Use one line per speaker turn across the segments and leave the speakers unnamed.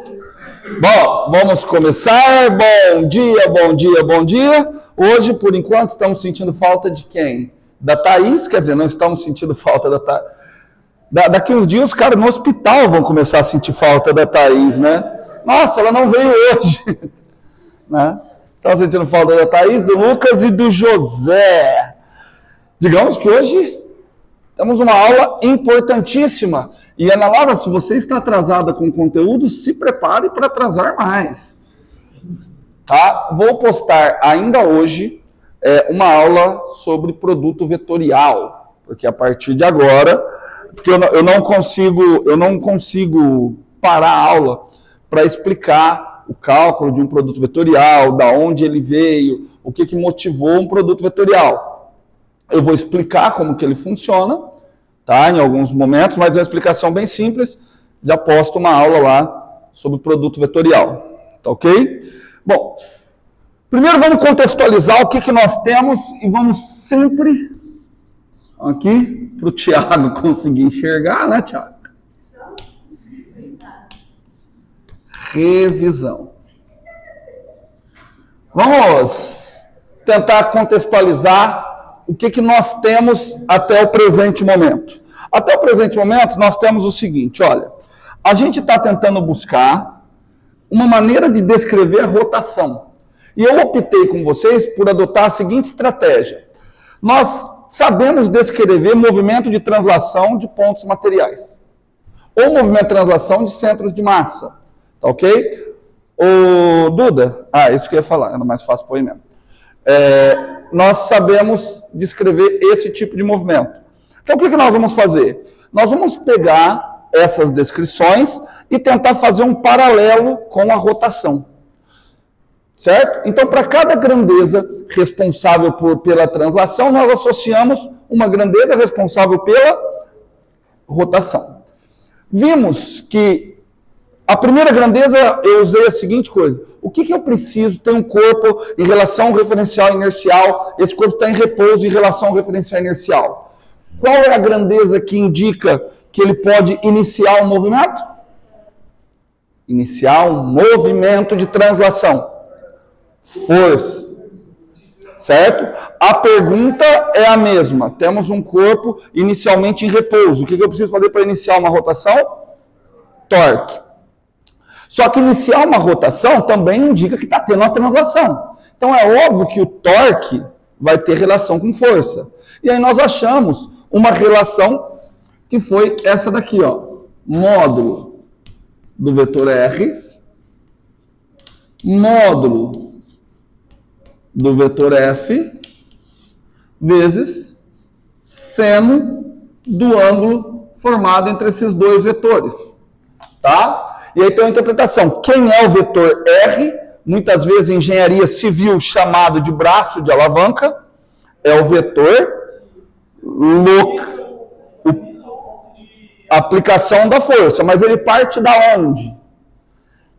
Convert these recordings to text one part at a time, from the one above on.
Bom, vamos começar. Bom dia, bom dia, bom dia. Hoje, por enquanto, estamos sentindo falta de quem? Da Thaís, quer dizer, não estamos sentindo falta da Thaís. Daqui uns dias os caras no hospital vão começar a sentir falta da Thaís, né? Nossa, ela não veio hoje. Né? Estamos sentindo falta da Thaís, do Lucas e do José. Digamos que hoje temos uma aula importantíssima. E, Ana Laura, se você está atrasada com o conteúdo, se prepare para atrasar mais. Tá? Vou postar ainda hoje uma aula sobre produto vetorial. Porque a partir de agora, porque eu não consigo parar a aula para explicar o cálculo de um produto vetorial, da onde ele veio, o que motivou um produto vetorial. Eu vou explicar como que ele funciona, tá? Em alguns momentos, mas é uma explicação bem simples. Já posto uma aula lá sobre produto vetorial, tá ok? Bom, primeiro vamos contextualizar o que nós temos e vamos sempre aqui para o Thiago conseguir enxergar, né, Thiago? Revisão. Vamos tentar contextualizar o que nós temos até o presente momento. Até o presente momento, nós temos o seguinte, olha, a gente está tentando buscar uma maneira de descrever a rotação. E eu optei com vocês por adotar a seguinte estratégia. Nós sabemos descrever movimento de translação de pontos materiais. Ou movimento de translação de centros de massa. Tá ok? Ô, Duda, isso que eu ia falar, era mais fácil pôr aí mesmo. Nós sabemos descrever esse tipo de movimento. Então, o que nós vamos fazer? Nós vamos pegar essas descrições e tentar fazer um paralelo com a rotação. Certo? Então, para cada grandeza responsável pela translação, nós associamos uma grandeza responsável pela rotação. Vimos que a primeira grandeza, eu usei a seguinte coisa. O que eu preciso ter um corpo em relação ao referencial inercial? Esse corpo está em repouso em relação ao referencial inercial. Qual é a grandeza que indica que ele pode iniciar um movimento? Iniciar um movimento de translação. Força. Certo? A pergunta é a mesma. Temos um corpo inicialmente em repouso. O que eu preciso fazer para iniciar uma rotação? Torque. Só que iniciar uma rotação também indica que está tendo uma translação. Então é óbvio que o torque vai ter relação com força. E aí nós achamos uma relação que foi essa daqui, ó. Módulo do vetor R, módulo do vetor F, vezes seno do ângulo formado entre esses dois vetores. Tá? E aí tem uma interpretação. Quem é o vetor R? Muitas vezes em engenharia civil chamado de braço de alavanca. É o vetor aplicação da força. Mas ele parte da onde?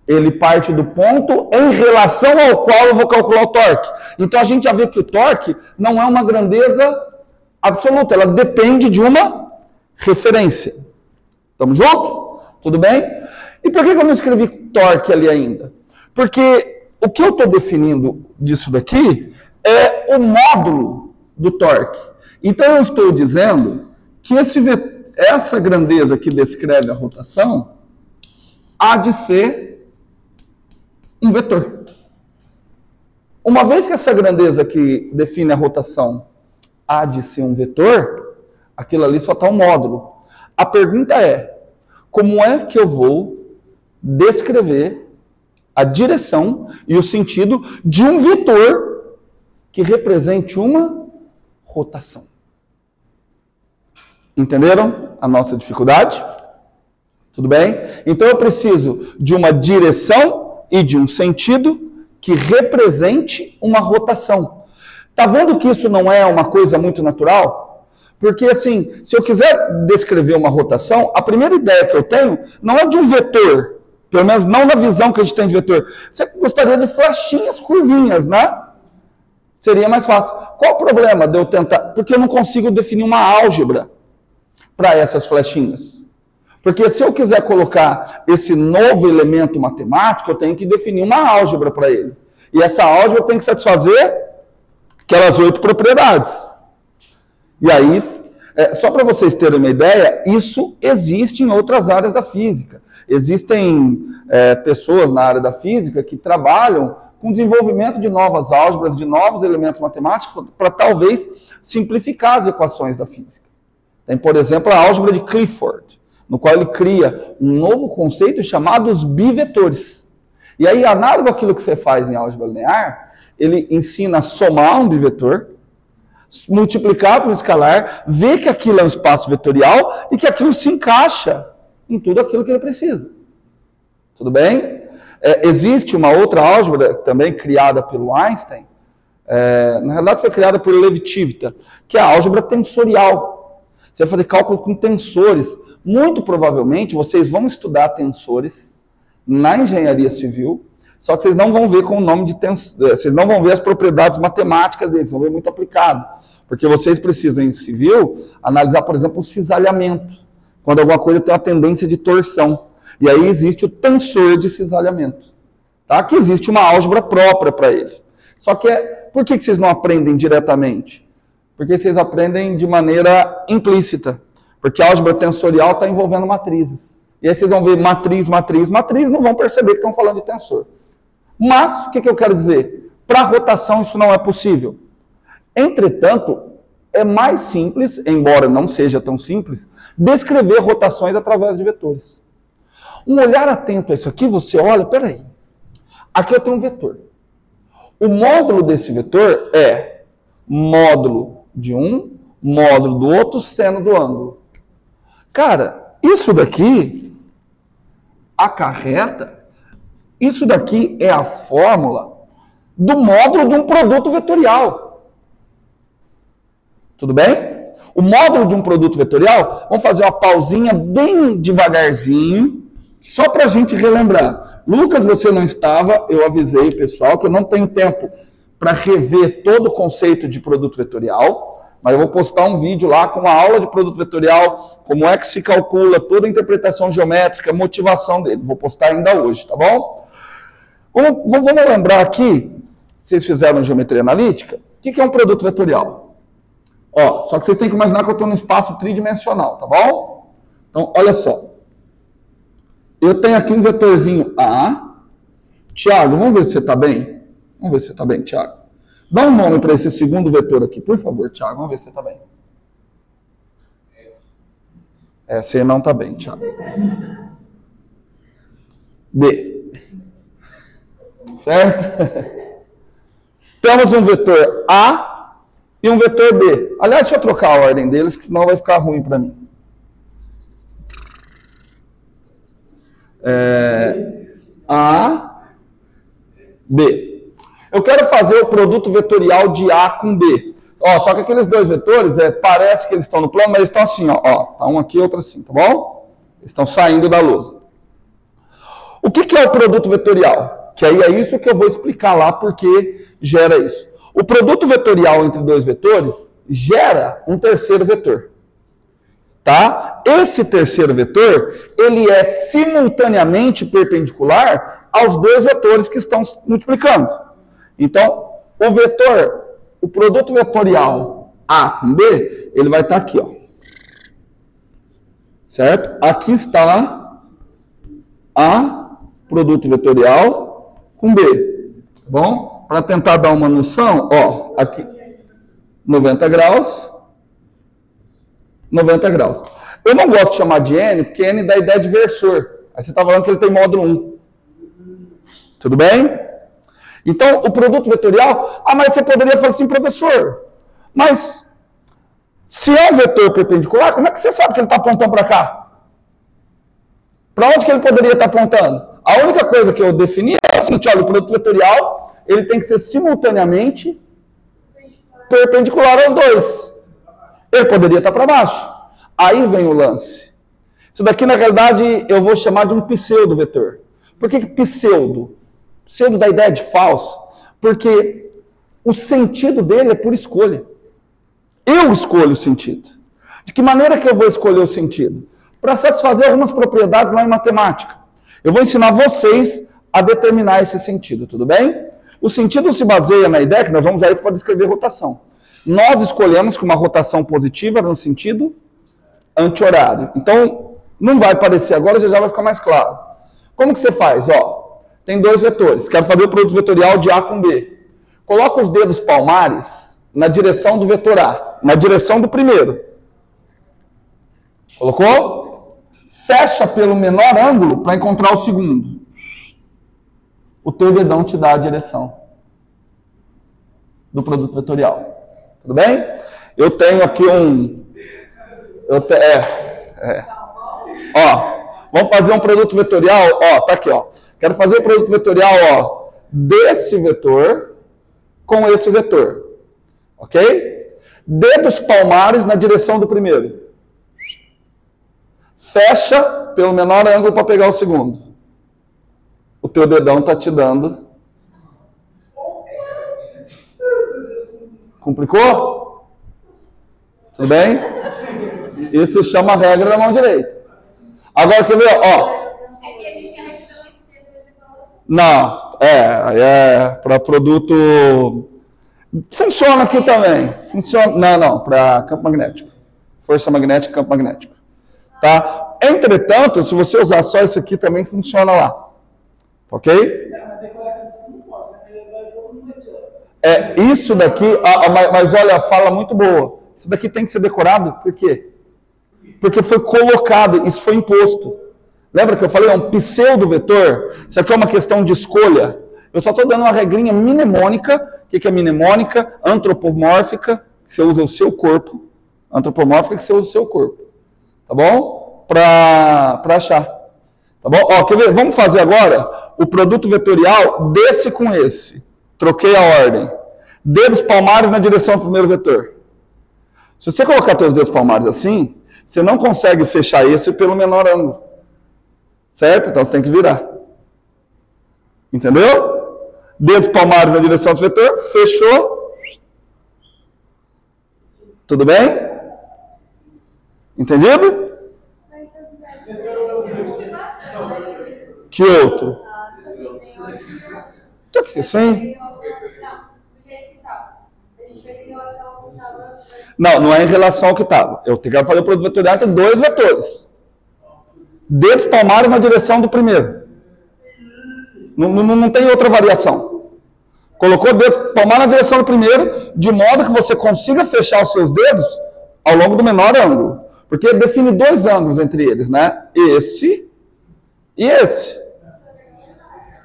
Ele parte do ponto em relação ao qual eu vou calcular o torque. Então a gente já vê que o torque não é uma grandeza absoluta. Ela depende de uma referência. Estamos juntos? Tudo bem? E por que eu não escrevi torque ali ainda? Porque o que eu estou definindo disso daqui é o módulo do torque. Então eu estou dizendo que essa grandeza que descreve a rotação há de ser um vetor. Uma vez que essa grandeza que define a rotação há de ser um vetor, aquilo ali só está um módulo. A pergunta é, como é que eu vou descrever a direção e o sentido de um vetor que represente uma rotação? Entenderam a nossa dificuldade? Tudo bem? Então eu preciso de uma direção e de um sentido que represente uma rotação. Tá vendo que isso não é uma coisa muito natural? Porque assim, se eu quiser descrever uma rotação, a primeira ideia que eu tenho não é de um vetor. Pelo menos não na visão que a gente tem de vetor. Você gostaria de flechinhas, curvinhas, né? Seria mais fácil. Qual o problema de eu tentar? Porque eu não consigo definir uma álgebra para essas flechinhas. Porque se eu quiser colocar esse novo elemento matemático, eu tenho que definir uma álgebra para ele. E essa álgebra tem que satisfazer aquelas 8 propriedades. E aí, só para vocês terem uma ideia, isso existe em outras áreas da física. Existem pessoas na área da física que trabalham com o desenvolvimento de novas álgebras, de novos elementos matemáticos, para talvez simplificar as equações da física. Tem, por exemplo, a álgebra de Clifford, no qual ele cria um novo conceito chamado os bivetores. E aí, análogo àquilo que você faz em álgebra linear, ele ensina a somar um bivetor, multiplicar por um escalar, ver que aquilo é um espaço vetorial e que aquilo se encaixa em tudo aquilo que ele precisa. Tudo bem? Existe uma outra álgebra também criada pelo Einstein, na realidade foi criada por Levi-Civita, que é a álgebra tensorial. Você vai fazer cálculo com tensores. Muito provavelmente vocês vão estudar tensores na engenharia civil, só que vocês não vão ver com o nome de vocês não vão ver as propriedades matemáticas deles, vão ver muito aplicado. Porque vocês precisam, em civil, analisar, por exemplo, o cisalhamento, quando alguma coisa tem uma tendência de torção. E aí existe o tensor de cisalhamento, tá? Que existe uma álgebra própria para ele. Só que por que vocês não aprendem diretamente? Porque vocês aprendem de maneira implícita. Porque a álgebra tensorial está envolvendo matrizes. E aí vocês vão ver matriz, não vão perceber que estão falando de tensor. Mas, o que eu quero dizer? Para rotação isso não é possível. Entretanto, é mais simples, embora não seja tão simples, descrever rotações através de vetores. Um olhar atento a isso aqui, você olha, peraí, aqui eu tenho um vetor. O módulo desse vetor é módulo de um, módulo do outro, seno do ângulo. Cara, isso daqui acarreta, isso daqui é a fórmula do módulo de um produto vetorial. Tudo bem? O módulo de um produto vetorial, vamos fazer uma pausinha bem devagarzinho, só para a gente relembrar. Lucas, você não estava, eu avisei o pessoal que eu não tenho tempo para rever todo o conceito de produto vetorial, mas eu vou postar um vídeo lá com uma aula de produto vetorial, como é que se calcula toda a interpretação geométrica, a motivação dele. Vou postar ainda hoje, tá bom? Vamos lembrar aqui, vocês fizeram geometria analítica, o que é um produto vetorial? Ó, só que vocês têm que imaginar que eu estou num espaço tridimensional, tá bom? Então, olha só. Eu tenho aqui um vetorzinho A. Tiago, vamos ver se você está bem? Vamos ver se você está bem, Tiago. Dá um nome para esse segundo vetor aqui, por favor, Tiago. Vamos ver se você está bem. Você não está bem, Tiago. B. Certo? Temos um vetor A e um vetor B. Aliás, deixa eu trocar a ordem deles, que senão vai ficar ruim para mim. A, B. Eu quero fazer o produto vetorial de A com B. Ó, só que aqueles dois vetores, parece que eles estão no plano, mas eles estão assim, ó. Tá um aqui, outro assim, tá bom? Eles estão saindo da lousa. O que é o produto vetorial? Que aí é isso que eu vou explicar lá, porque gera isso. O produto vetorial entre dois vetores gera um terceiro vetor. Tá? Esse terceiro vetor, ele é simultaneamente perpendicular aos dois vetores que estão multiplicando. Então, o produto vetorial A com B, ele vai estar aqui, ó. Certo? Aqui está A, produto vetorial com B. Tá bom? Para tentar dar uma noção, ó, aqui 90 graus, 90 graus. Eu não gosto de chamar de N, porque N dá ideia de versor. Aí você está falando que ele tem módulo 1. Tudo bem? Então, o produto vetorial... mas você poderia falar assim, professor, mas se é um vetor perpendicular, como é que você sabe que ele está apontando para cá? Para onde que ele poderia estar apontando? A única coisa que eu defini é o seguinte, olha, o produto vetorial, ele tem que ser simultaneamente perpendicular aos dois. Ele poderia estar para baixo. Aí vem o lance. Isso daqui, na realidade, eu vou chamar de um pseudo-vetor. Por que pseudo? Pseudo dá ideia de falso. Porque o sentido dele é por escolha. Eu escolho o sentido. De que maneira que eu vou escolher o sentido? para satisfazer algumas propriedades lá em matemática. Eu vou ensinar vocês a determinar esse sentido, tudo bem? O sentido se baseia na ideia que nós vamos usar isso para descrever rotação. Nós escolhemos que uma rotação positiva era no sentido anti-horário. Então, não vai aparecer agora, já vai ficar mais claro. Como que você faz? Ó, tem dois vetores. Quero fazer o produto vetorial de A com B. Coloca os dedos palmares na direção do vetor A, na direção do primeiro. Colocou? Fecha pelo menor ângulo para encontrar o segundo. O teu dedão te dá a direção do produto vetorial. Tudo bem? Eu tenho aqui um... Ó, vamos fazer um produto vetorial, ó, tá aqui, ó. Quero fazer o produto vetorial, ó, desse vetor com esse vetor. Ok? Dedos palmares na direção do primeiro. Fecha pelo menor ângulo para pegar o segundo. O teu dedão tá te dando. Complicou? Tudo bem? Isso se chama regra da mão direita. Agora, quer ver? Ó. Não, para produto... Funciona aqui também. Funciona, não, para campo magnético. Força magnética, campo magnético. Tá? Entretanto, se você usar só isso aqui, também funciona lá. Ok? Isso daqui, mas olha, fala muito boa. Isso daqui tem que ser decorado, por quê? Porque foi colocado, isso foi imposto. Lembra que eu falei, é um pseudo-vetor? Isso aqui é uma questão de escolha. Eu só estou dando uma regrinha mnemônica. O que é mnemônica? Antropomórfica, que você usa o seu corpo. Antropomórfica, que você usa o seu corpo. Tá bom? Para achar. Tá bom? Ó, quer ver? Vamos fazer agora o produto vetorial desse com esse. Troquei a ordem. Dedos palmares na direção do primeiro vetor. Se você colocar seus dedos palmares assim, você não consegue fechar esse pelo menor ângulo. Certo? Então você tem que virar. Entendeu? Dedos palmares na direção do vetor. Fechou. Tudo bem? Entendido? Que outro? Sim. Não é em relação ao que estava. Eu quero fazer o produto vetorial com dois vetores. Dedos palmares na direção do primeiro. Não tem outra variação. Colocou dedos palmares na direção do primeiro, de modo que você consiga fechar os seus dedos ao longo do menor ângulo. Porque define dois ângulos entre eles, né? Esse e esse.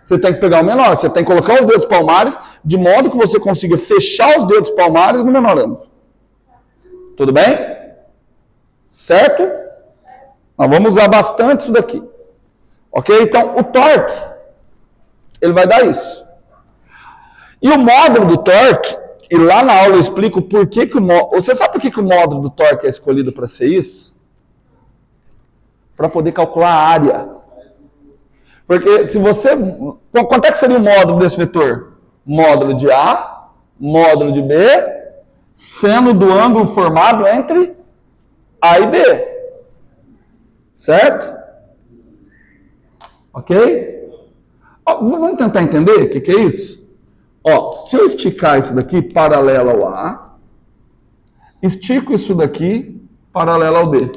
Você tem que pegar o menor. Você tem que colocar os dedos palmares de modo que você consiga fechar os dedos palmares no menor ângulo. Tudo bem? Certo? Nós vamos usar bastante isso daqui. Ok? Então, o torque, ele vai dar isso. E o módulo do torque, e lá na aula eu explico por que o módulo... Você sabe por que o módulo do torque é escolhido para ser isso? Para poder calcular a área. Porque se você... Quanto é que seria o módulo desse vetor? Módulo de A, módulo de B, seno do ângulo formado entre A e B. Certo? Ok? Ó, vamos tentar entender o que é isso? Ó, se eu esticar isso daqui paralelo ao A, estico isso daqui paralelo ao B.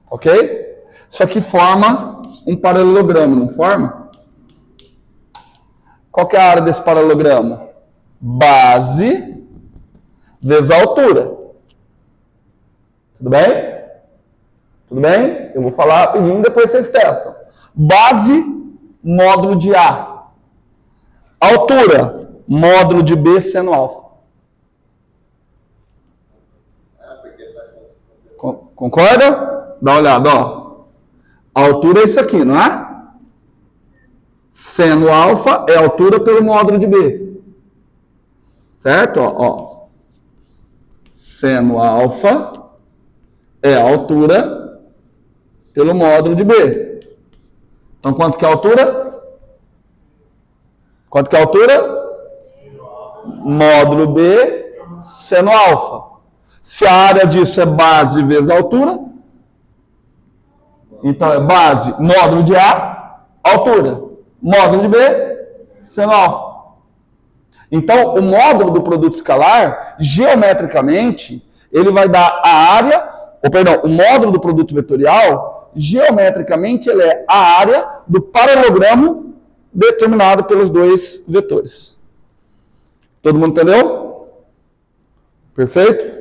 Ok? Isso aqui forma um paralelogramo, não forma? Qual que é a área desse paralelogramo? Base vezes a altura. Tudo bem? Tudo bem? Eu vou falar rapidinho, depois vocês testam. Base, módulo de A. Altura, módulo de B, seno alfa. Concorda? Dá uma olhada, ó. A altura é isso aqui, não é? Seno alfa é a altura pelo módulo de B. Certo? Ó. Seno alfa é a altura pelo módulo de B. Então, quanto que é a altura? Quanto que é a altura? Módulo B, seno alfa. Se a área disso é base vezes a altura, então é base, módulo de A, altura. Módulo de B, seno alfa. Então, o módulo do produto escalar, geometricamente, ele vai dar a área, o módulo do produto vetorial, geometricamente, ele é a área do paralelogramo determinado pelos dois vetores. Todo mundo entendeu? Perfeito?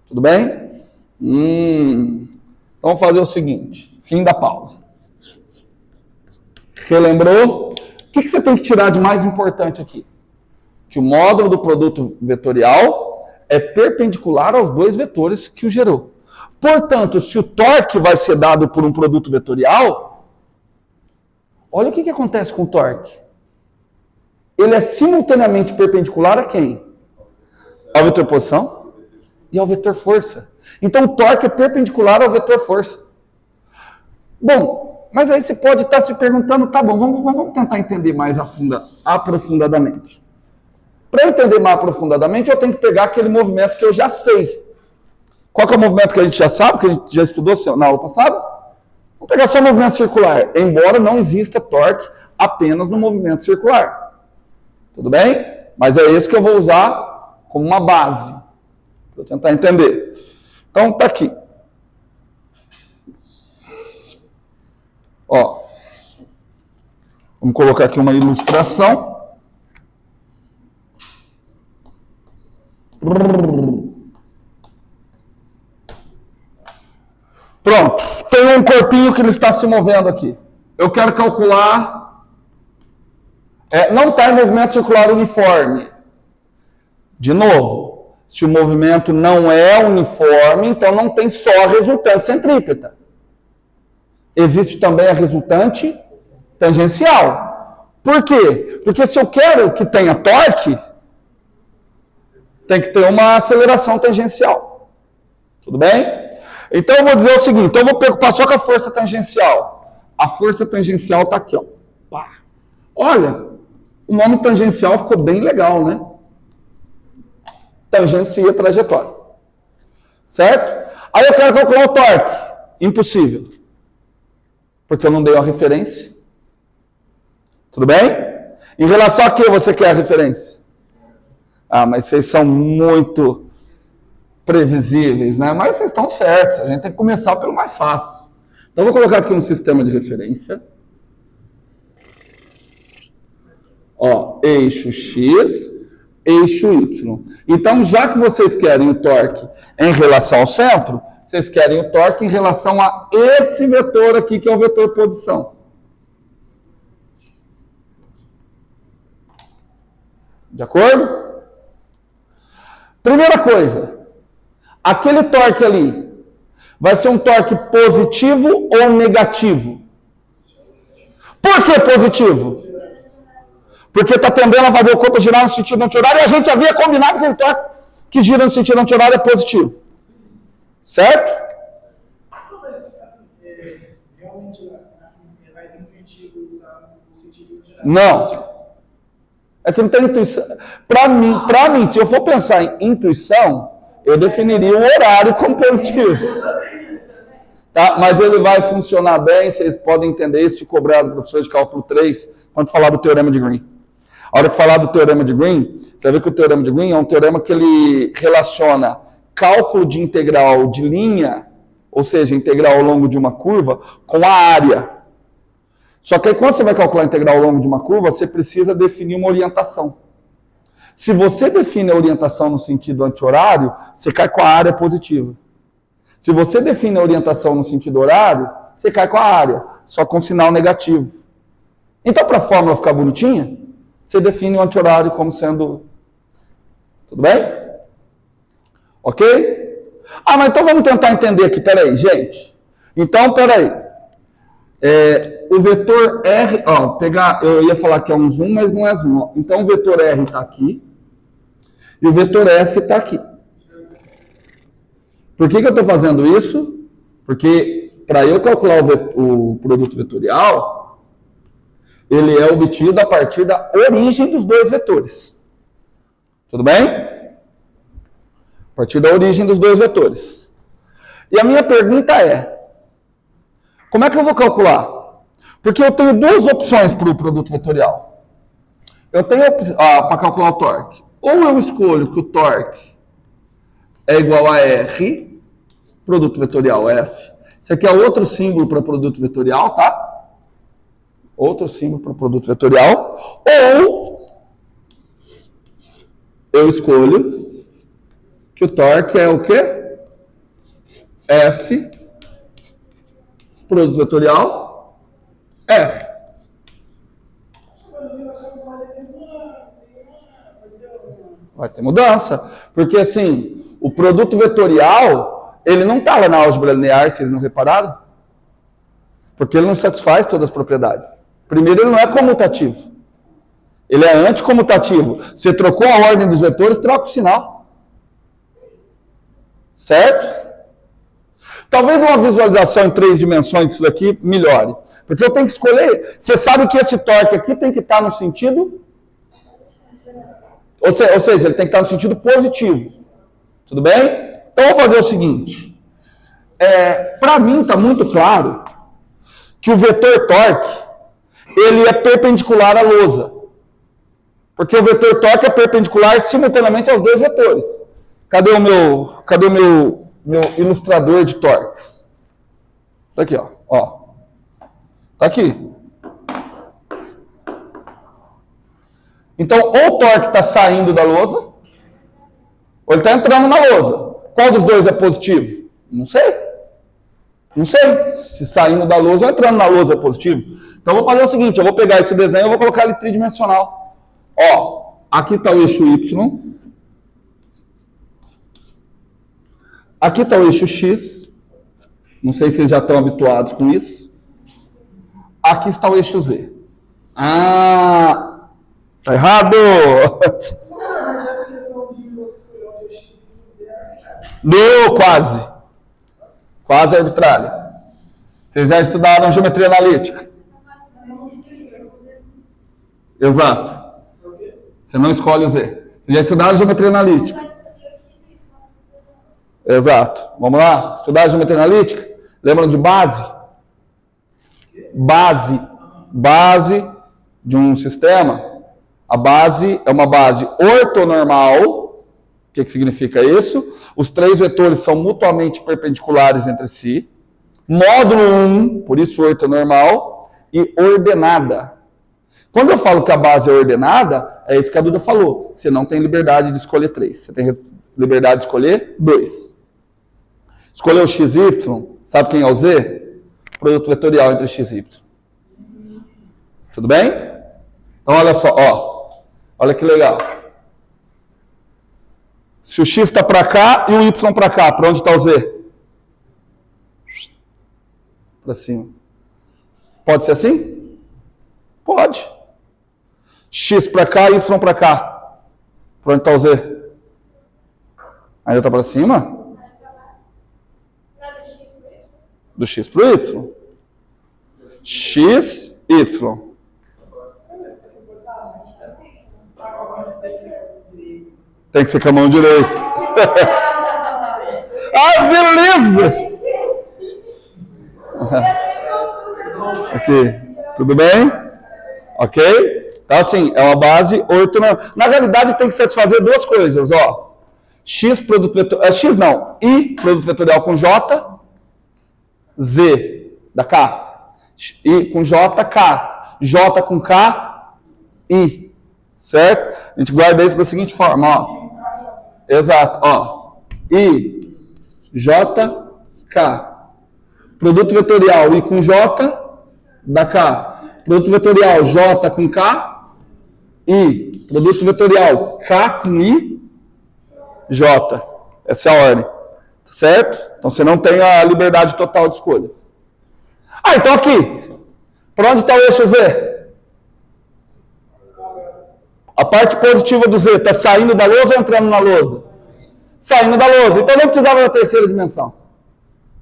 Tudo bem? Vamos fazer o seguinte, fim da pausa. Relembrou? O que você tem que tirar de mais importante aqui? Que o módulo do produto vetorial é perpendicular aos dois vetores que o gerou. Portanto, se o torque vai ser dado por um produto vetorial, olha o que acontece com o torque. Ele é simultaneamente perpendicular a quem? Ao vetor posição e ao vetor força. Então, o torque é perpendicular ao vetor força. Bom, mas aí você pode estar se perguntando, tá bom, vamos tentar entender mais aprofundadamente. Para entender mais aprofundadamente, eu tenho que pegar aquele movimento que eu já sei. Qual que é o movimento que a gente já sabe, que a gente já estudou na aula passada? Vamos pegar só o movimento circular, embora não exista torque apenas no movimento circular. Tudo bem? Mas é esse que eu vou usar como uma base, para eu tentar entender. Então, tá aqui. Ó, vamos colocar aqui uma ilustração. Pronto, tem um corpinho que ele está se movendo aqui. Eu quero calcular... não está em movimento circular uniforme. De novo, se o movimento não é uniforme, então não tem só a resultante centrípeta. Existe também a resultante tangencial. Por quê? Porque se eu quero que tenha torque, tem que ter uma aceleração tangencial. Tudo bem? Então eu vou dizer o seguinte, então eu vou preocupar só com a força tangencial. A força tangencial está aqui, ó. Pá. Olha, o nome tangencial ficou bem legal, né? Tangencia a trajetória. Certo? Aí eu quero calcular o torque. Impossível. Porque eu não dei a referência. Tudo bem? Em relação a que você quer a referência? Ah, mas vocês são muito previsíveis, né? Mas vocês estão certos. A gente tem que começar pelo mais fácil. Então, eu vou colocar aqui um sistema de referência. Ó, eixo X, eixo Y. Então, já que vocês querem o torque em relação ao centro, vocês querem o torque em relação a esse vetor aqui, que é o vetor posição. De acordo? Primeira coisa, aquele torque ali vai ser um torque positivo ou negativo? Por que positivo? Porque está tendendo a fazer o corpo girar no sentido anti-horário e a gente havia combinado que o torque que gira no sentido anti-horário é positivo. Certo?
Mas, assim, realmente, na física, é mais intuitivo usar o sentido anti-horário?
Não. É que não tem intuição. Para mim, se eu for pensar em intuição, eu definiria o horário como positivo. Tá? Mas ele vai funcionar bem, vocês podem entender isso se cobrar do professor de cálculo 3, quando falar do teorema de Green. A hora que falar do teorema de Green, você vai ver que o teorema de Green é um teorema que ele relaciona cálculo de integral de linha, ou seja, integral ao longo de uma curva, com a área. Só que aí, quando você vai calcular a integral ao longo de uma curva, você precisa definir uma orientação. Se você define a orientação no sentido anti-horário, você cai com a área positiva. Se você define a orientação no sentido horário, você cai com a área, só com sinal negativo. Então, para a fórmula ficar bonitinha, você define o anti-horário como sendo... Tudo bem? Ok? Ah, mas então vamos tentar entender aqui. Peraí, gente. Então, peraí. O vetor R, ó, eu ia falar que é um zoom, mas não é zoom. Ó. Então, o vetor R está aqui e o vetor F está aqui. Por que eu estou fazendo isso? Porque, para eu calcular o produto vetorial, ele é obtido a partir da origem dos dois vetores. Tudo bem? A partir da origem dos dois vetores. E a minha pergunta é, como é que eu vou calcular? Porque eu tenho duas opções para o produto vetorial. Eu tenho para calcular o torque. Ou eu escolho que o torque é igual a R, produto vetorial F. Isso aqui é outro símbolo para produto vetorial, tá? Outro símbolo para produto vetorial. Ou eu escolho que o torque é o quê? F, produto vetorial, R. Vai ter mudança. Porque assim, o produto vetorial, ele não está lá na álgebra linear, se vocês não repararam. Porque ele não satisfaz todas as propriedades. Primeiro, ele não é comutativo. Ele é anticomutativo. Você trocou a ordem dos vetores, troca o sinal. Certo? Talvez uma visualização em 3 dimensões disso daqui melhore. Porque eu tenho que escolher. Você sabe que esse torque aqui tem que estar no sentido... Ou seja, ele tem que estar no sentido positivo. Tudo bem? Então, eu vou fazer o seguinte. Para mim, está muito claro que o vetor torque, ele é perpendicular à lousa. Porque o vetor torque é perpendicular simultaneamente aos dois vetores. Cadê o meu ilustrador de torques? Tá aqui, ó. Tá aqui. Então, ou o torque está saindo da lousa, ou ele está entrando na lousa. Qual dos dois é positivo? Não sei. Não sei se saindo da lousa ou entrando na lousa é positivo. Então, eu vou fazer o seguinte, eu vou pegar esse desenho e vou colocar ele tridimensional. Ó, aqui está o eixo Y. Aqui está o eixo X. Não sei se vocês já estão habituados com isso. Aqui está o eixo Z. Tá errado!
Mas essa questão de você escolher onde é X e Z
Não, quase. Quase arbitrário. Vocês já estudaram geometria analítica? Exato. Você não escolhe o Z. Vocês já estudaram geometria analítica? Exato. Vamos lá? Estudar geometria analítica? Lembram de base? Base de um sistema. A base é uma base ortonormal. O que significa isso? Os 3 vetores são mutuamente perpendiculares entre si. Módulo 1, por isso ortonormal, e ordenada. Quando eu falo que a base é ordenada, é isso que a Duda falou. Você não tem liberdade de escolher 3. Você tem liberdade de escolher 2. Escolheu o XY, sabe quem é o Z? Produto vetorial entre x e y. Tudo bem? Então, olha só, ó. Olha que legal. Se o x está para cá e o y para cá, para onde está o z? Para cima. Pode ser assim? Pode. X para cá e y para cá. Para onde está o z? Ainda está para cima? Do x para o y. X, y. Tem que ser com a mão direita. Ah, beleza! Aqui, tudo bem? Ok? Então, assim, é uma base ortonormal. Na realidade, tem que satisfazer 2 coisas, ó. X produto vetorial, X não, I produto vetorial com J, Z da K. I com J, K. J com K, I. Certo? A gente guarda isso da seguinte forma, ó. Exato, ó. I, J, K. Produto vetorial I com J, da K. Produto vetorial J com K, I. Produto vetorial K com I, J. Essa é a ordem. Certo? Então você não tem a liberdade total de escolhas. Ah, então aqui. Para onde está o eixo Z? A parte positiva do Z está saindo da lousa ou entrando na lousa? Saindo da lousa. Então nem precisava da terceira dimensão.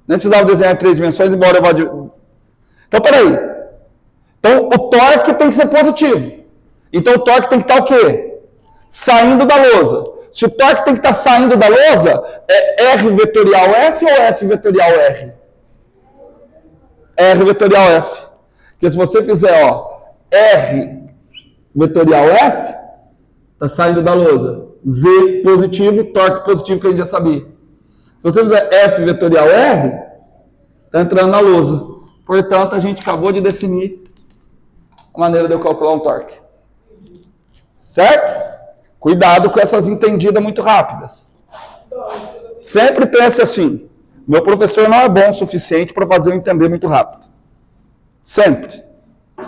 Nem precisava desenhar em 3 dimensões, embora eu vá de... Então, peraí. Então, o torque tem que ser positivo. Então, o torque tem que estar o quê? Saindo da lousa. Se o torque tem que estar saindo da lousa, é R vetorial F ou F vetorial R? R vetorial F. Porque se você fizer, ó, R vetorial F, está saindo da lousa. Z positivo, torque positivo, que a gente já sabia. Se você fizer F vetorial R, está entrando na lousa. Portanto, a gente acabou de definir a maneira de eu calcular um torque. Certo? Cuidado com essas entendidas muito rápidas. Sempre pense assim, meu professor não é bom o suficiente para fazer eu entender muito rápido. Sempre.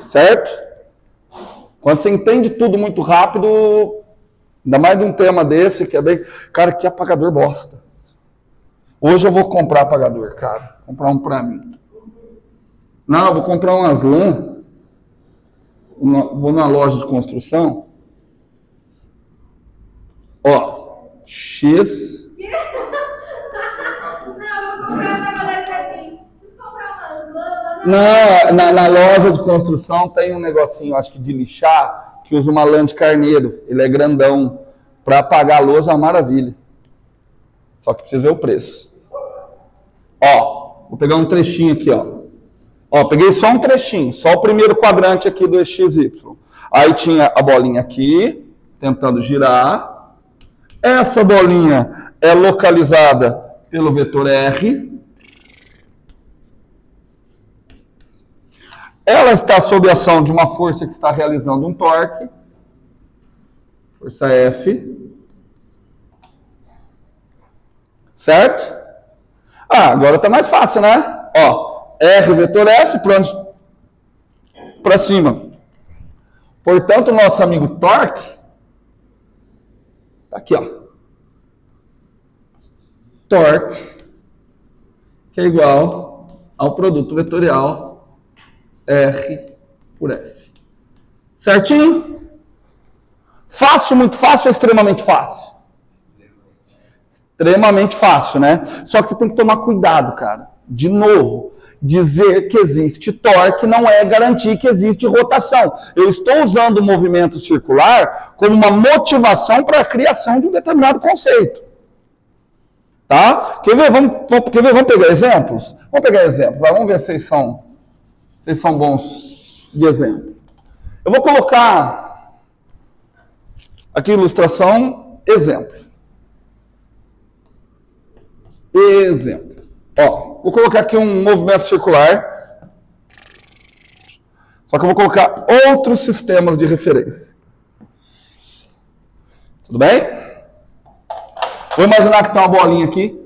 Certo? Quando você entende tudo muito rápido, ainda mais de um tema desse, que é bem... Cara, que apagador bosta. Hoje eu vou comprar apagador, cara. Comprar um pra mim. Não, eu vou comprar umas lã. Vou na loja de construção. Ó, X. Não, na loja de construção tem um negocinho, acho que de lixar, que usa uma lã de carneiro. Ele é grandão. Para apagar a lousa é uma maravilha. Só que precisa ver o preço. Ó, vou pegar um trechinho aqui, ó. Ó, peguei só um trechinho, só o primeiro quadrante aqui do XY. Aí tinha a bolinha aqui, tentando girar. Essa bolinha é localizada pelo vetor R. Ela está sob a ação de uma força que está realizando um torque. Força F. Certo? Ah, agora está mais fácil, né? Ó, R vetor F, para cima. Portanto, o nosso amigo torque, tá aqui, ó. Torque, que é igual ao produto vetorial R por F. Certinho? Fácil, muito fácil ou extremamente fácil? Extremamente fácil, né? Só que você tem que tomar cuidado, cara. De novo, dizer que existe torque não é garantir que existe rotação. Eu estou usando o movimento circular como uma motivação para a criação de um determinado conceito. Tá? Quer ver? Vamos pegar exemplos? Vamos pegar exemplos. Vamos ver se vocês são bons de exemplo. Eu vou colocar aqui ilustração, exemplo. Exemplo. Ó, vou colocar aqui um movimento circular. Só que eu vou colocar outros sistemas de referência. Tudo bem? Vou imaginar que tem uma bolinha aqui.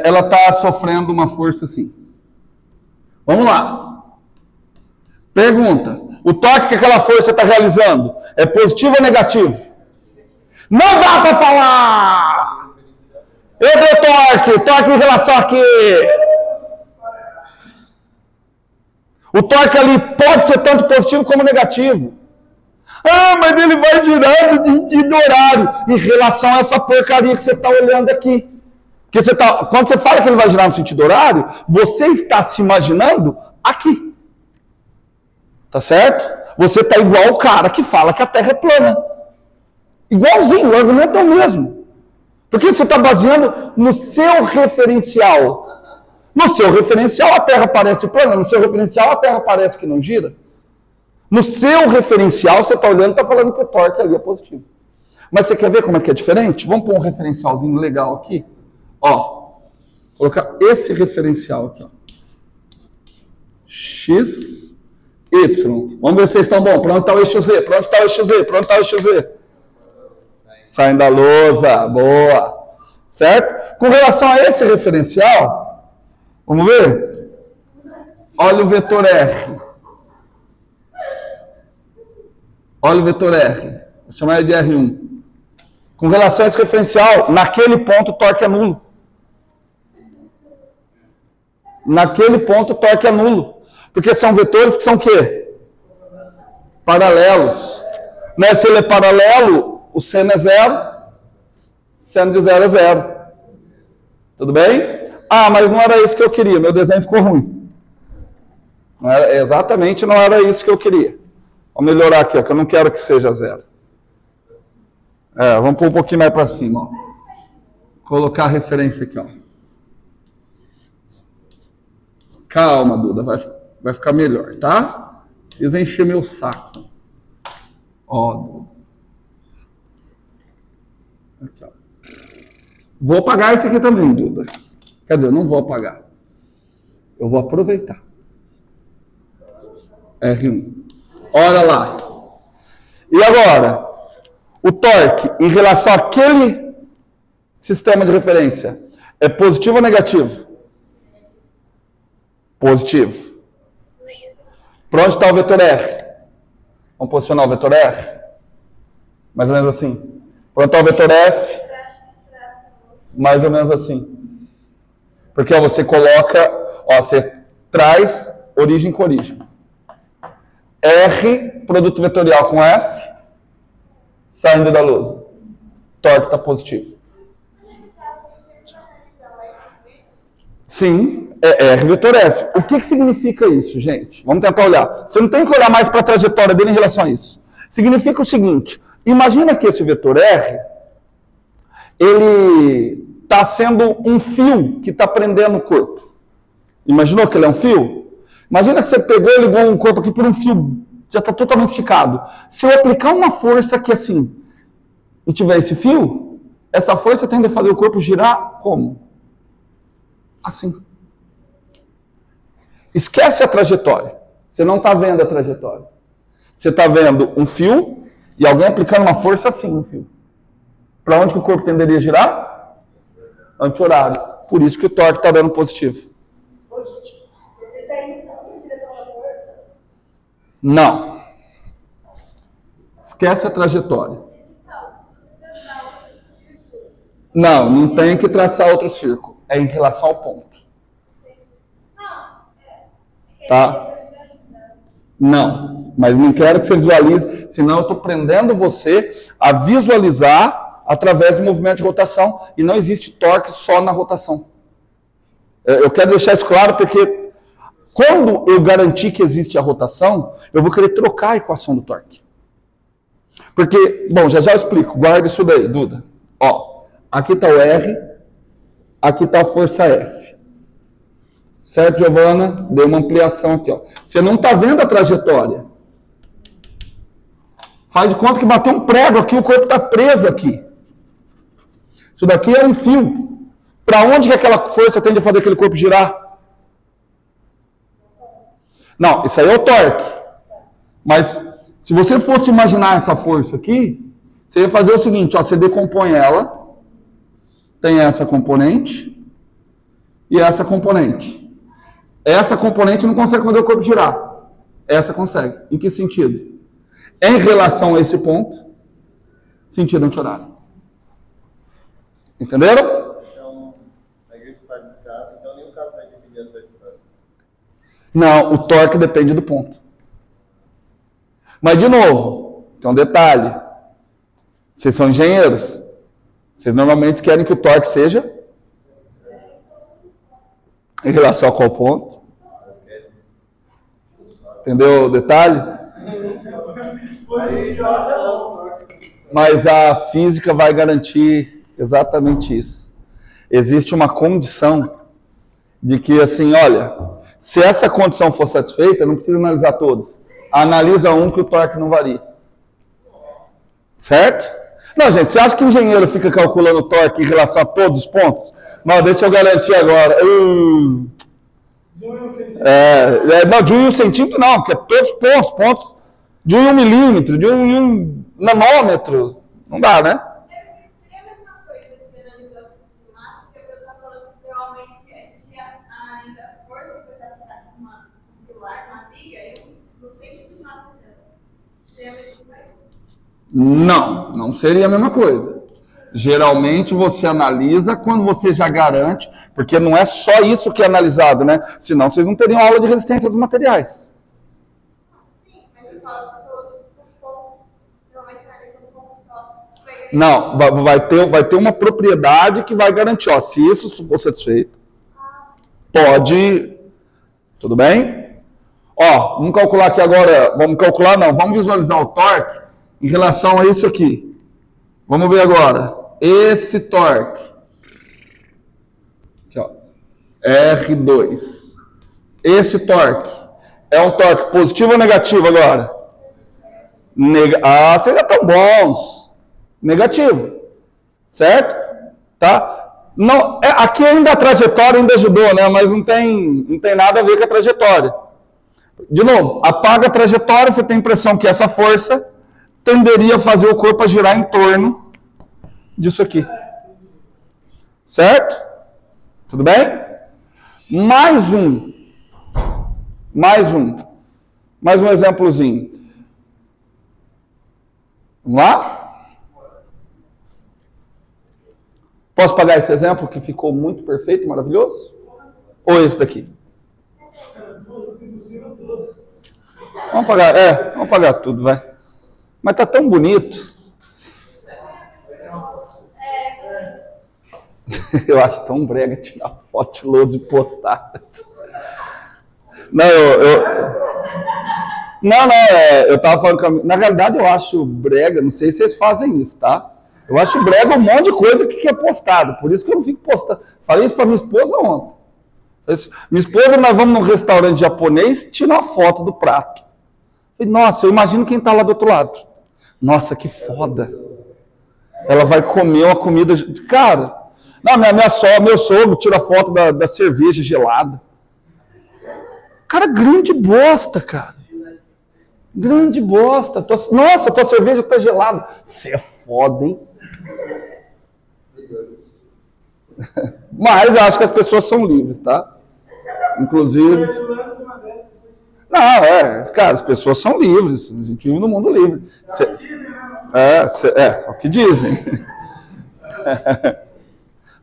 Ela está sofrendo uma força assim. Vamos lá. Pergunta. O torque que aquela força está realizando é positivo ou negativo? Não dá para falar! Eu dei torque em relação aqui. O torque ali pode ser tanto positivo como negativo. Ah, mas ele vai girando de sentido horário em relação a essa porcaria que você está olhando aqui. Porque quando você fala que ele vai girar no sentido horário, você está se imaginando aqui. Tá certo? Você está igual o cara que fala que a Terra é plana. Igualzinho, o argumento é o mesmo. Porque você está baseando no seu referencial. No seu referencial a Terra parece plana, no seu referencial a Terra parece que não gira. No seu referencial você está olhando e está falando que o torque ali é positivo. Mas você quer ver como é que é diferente? Vamos pôr um referencialzinho legal aqui. Ó, colocar esse referencial aqui. Ó. X, Y. Vamos ver se vocês estão bons. Para onde está o eixo Z? Para onde está o eixo Z? Para onde está o eixo Z? Saindo da lousa. Boa. Certo? Com relação a esse referencial, vamos ver? Olha o vetor R. Olha o vetor R. Vou chamar ele de R1. Com relação a esse referencial, naquele ponto o torque é nulo. Naquele ponto o torque é nulo. Porque são vetores que são o quê? Paralelos. Né? Se ele é paralelo, o seno é zero. Seno de zero é zero. Tudo bem? Ah, mas não era isso que eu queria. Meu desenho ficou ruim. Exatamente não era isso que eu queria. Vou melhorar aqui, ó, que eu não quero que seja zero. Vamos pôr um pouquinho mais para cima, ó. Colocar a referência aqui, ó. Calma, Duda, vai ficar melhor, tá? Precisa encher meu saco. Ó, Duda. Aqui, ó. Vou apagar esse aqui também, Duda. Quer dizer, eu não vou apagar. Eu vou aproveitar. R1. Olha lá. E agora, o torque em relação àquele sistema de referência é positivo ou negativo? Positivo. Para onde está o vetor R? Vamos posicionar o vetor R? Mais ou menos assim. Para onde está o vetor F? Mais ou menos assim. Porque ó, você coloca, ó, você traz origem com origem. R, produto vetorial com F, saindo da luz. Torque está positivo. Sim, é R vetor F. O que significa isso, gente? Vamos tentar olhar. Você não tem que olhar mais para a trajetória dele em relação a isso. Significa o seguinte, imagina que esse vetor R, ele está sendo um fio que está prendendo o corpo. Imaginou que ele é um fio? Imagina que você pegou e ligou um corpo aqui por um fio, já está totalmente esticado. Se eu aplicar uma força aqui assim, e tiver esse fio, essa força tende a fazer o corpo girar como? Assim. Esquece a trajetória. Você não está vendo a trajetória. Você está vendo um fio e alguém aplicando uma força assim no fio. Para onde que o corpo tenderia a girar? Anti-horário. Por isso que o torque está dando positivo.
Positivo. Ele está indo em direção da força?
Não. Esquece a trajetória. Não, não tem que traçar outro círculo. É em relação ao ponto. Tá? Não, mas não quero que você visualize, senão eu estou prendendo você a visualizar através do movimento de rotação, e não existe torque só na rotação. Eu quero deixar isso claro porque quando eu garantir que existe a rotação, eu vou querer trocar a equação do torque. Porque, bom, já eu explico, guarda isso daí, Duda. Ó, aqui está o R, aqui está a força F. Certo, Giovana? Deu uma ampliação aqui, ó. Você não está vendo a trajetória. Faz de conta que bateu um prego aqui, o corpo está preso aqui. Isso daqui é um fio. Para onde que aquela força tende a fazer aquele corpo girar? Não, isso aí é o torque. Mas se você fosse imaginar essa força aqui, você ia fazer o seguinte, ó, você decompõe ela, tem essa componente e essa componente. Essa componente não consegue fazer o corpo girar. Essa consegue. Em que sentido? Em relação a esse ponto, sentido anti-horário. Entenderam?
Então, a gente faz escada, então nenhum caso vai depender da escada.
Não, o torque depende do ponto. Mas, de novo, tem um detalhe. Vocês são engenheiros. Vocês normalmente querem que o torque seja em relação a qual ponto? Entendeu o detalhe? Mas a física vai garantir exatamente isso. Existe uma condição de que, assim, olha, se essa condição for satisfeita, não precisa analisar todos. Analisa um que o torque não varia. Certo? Não, gente, você acha que o engenheiro fica calculando o torque em relação a todos os pontos? Não, deixa eu garantir agora.
De 1 centímetro.
Não, de 1 centímetro não, porque é todos os pontos de 1 milímetro, de 1 nanômetro. Não dá, né?
Seria a mesma coisa de analisar o massa, porque eu estava falando que provavelmente a gente analisa a força que você está com uma pilar, uma viga, e não sei o que massa dela. Seria a mesma coisa?
Não, não seria a mesma coisa. Geralmente você analisa quando você já garante, porque não é só isso que é analisado, né? Senão vocês não teriam aula de resistência dos materiais.
Sim, mas só as pessoas normalmente analisam um pouco só.
Não, vai ter uma propriedade que vai garantir, ó, se isso for satisfeito, pode, tudo bem? Ó, vamos calcular aqui agora, vamos visualizar o torque em relação a isso aqui. Vamos ver agora. Esse torque. Aqui, ó. R2. Esse torque. É um torque positivo ou negativo agora? Ah, vocês já estão bons. Negativo. Certo? Tá? Não, aqui ainda a trajetória ainda ajudou, né? Mas não tem nada a ver com a trajetória. De novo, apaga a trajetória, você tem a impressão que essa força tenderia a fazer o corpo a girar em torno disso aqui. Certo? Tudo bem? Mais um exemplozinho. Vamos lá? Posso pagar esse exemplo que ficou muito perfeito, maravilhoso? Ou esse daqui? Vamos pagar tudo, vai. Mas tá tão bonito. Eu acho tão brega tirar foto de lousa e postar. Não, eu tava falando na realidade eu acho brega, não sei se vocês fazem isso, tá? Eu acho brega um monte de coisa que é postado, por isso que eu não fico postando. Falei isso pra minha esposa ontem. Minha esposa, nós vamos num restaurante japonês tirar uma foto do prato. Falei, nossa, eu imagino quem tá lá do outro lado. Nossa, que foda. Ela vai comer uma comida... Cara, não, meu sogro tira foto da cerveja gelada. Cara, grande bosta, cara. Grande bosta. Nossa, tua cerveja tá gelada. Você é foda, hein? Mas eu acho que as pessoas são livres, tá? Inclusive... Não, cara, as pessoas são livres. A gente vive no mundo livre. É o que dizem.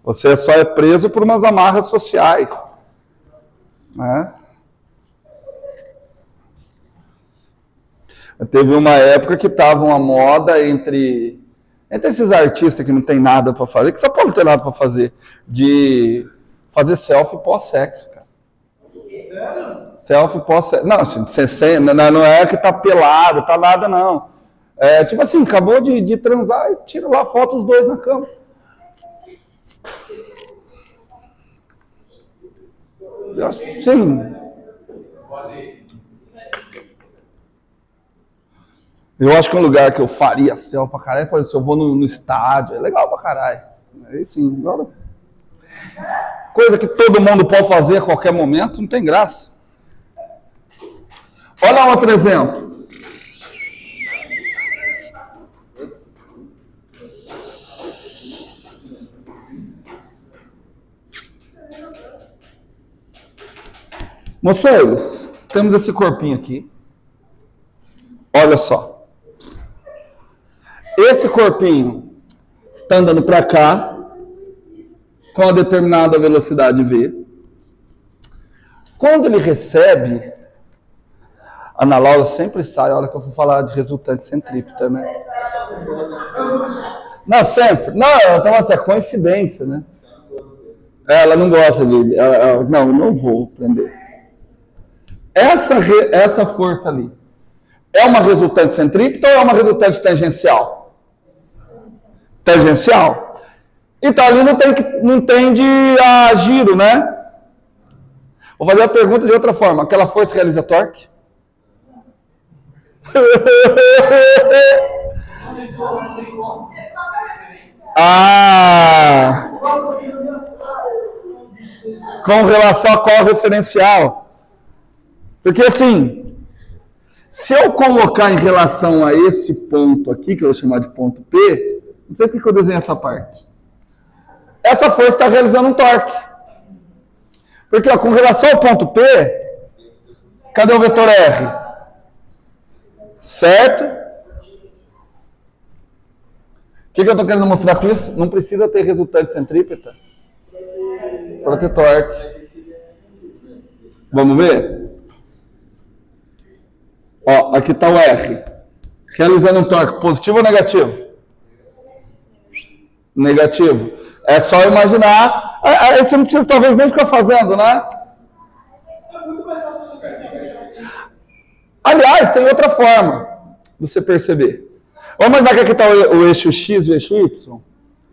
Você só é preso por umas amarras sociais. Né? Teve uma época que tava uma moda entre esses artistas que não tem nada para fazer, que só pode ter nada para fazer, de fazer selfie pós-sexo, cara. Sério? Selfie pós-sexo. Não, não é que tá pelado, tá nada, não. É tipo assim, acabou de transar e tira lá foto os dois na cama. Eu acho que sim. Eu acho que um lugar que eu faria selfie pra caralho, por exemplo, se eu vou no estádio, é legal pra caralho. Aí sim, agora... Coisa que todo mundo pode fazer a qualquer momento, não tem graça. Olha outro exemplo. Moçoilos, temos esse corpinho aqui. Olha só. Esse corpinho está andando para cá com uma determinada velocidade V. Quando ele recebe, a Ana Laura sempre sai, a hora que eu for falar de resultante centrípeta, né? Não, sempre. Não, é coincidência, né? Ela não gosta de... não vou aprender. Essa força ali é uma resultante centrípeta ou é uma resultante tangencial? Tangencial. Então ali não tende a giro, né? Vou fazer a pergunta de outra forma. Aquela força realiza torque? Com relação a qual referencial? Porque assim, se eu colocar em relação a esse ponto aqui, que eu vou chamar de ponto P, não sei por que eu desenho essa parte. Essa força está realizando um torque. Porque ó, com relação ao ponto P, cadê o vetor R? Certo? O que eu estou querendo mostrar com isso? Não precisa ter resultante centrípeta para ter torque. Vamos ver? Ó, aqui está o R. Realizando um torque positivo ou negativo? Negativo. É só imaginar. Aí você não precisa talvez nem ficar fazendo, né? Aliás, tem outra forma de você perceber. Vamos lembrar que aqui está o eixo X e o eixo Y?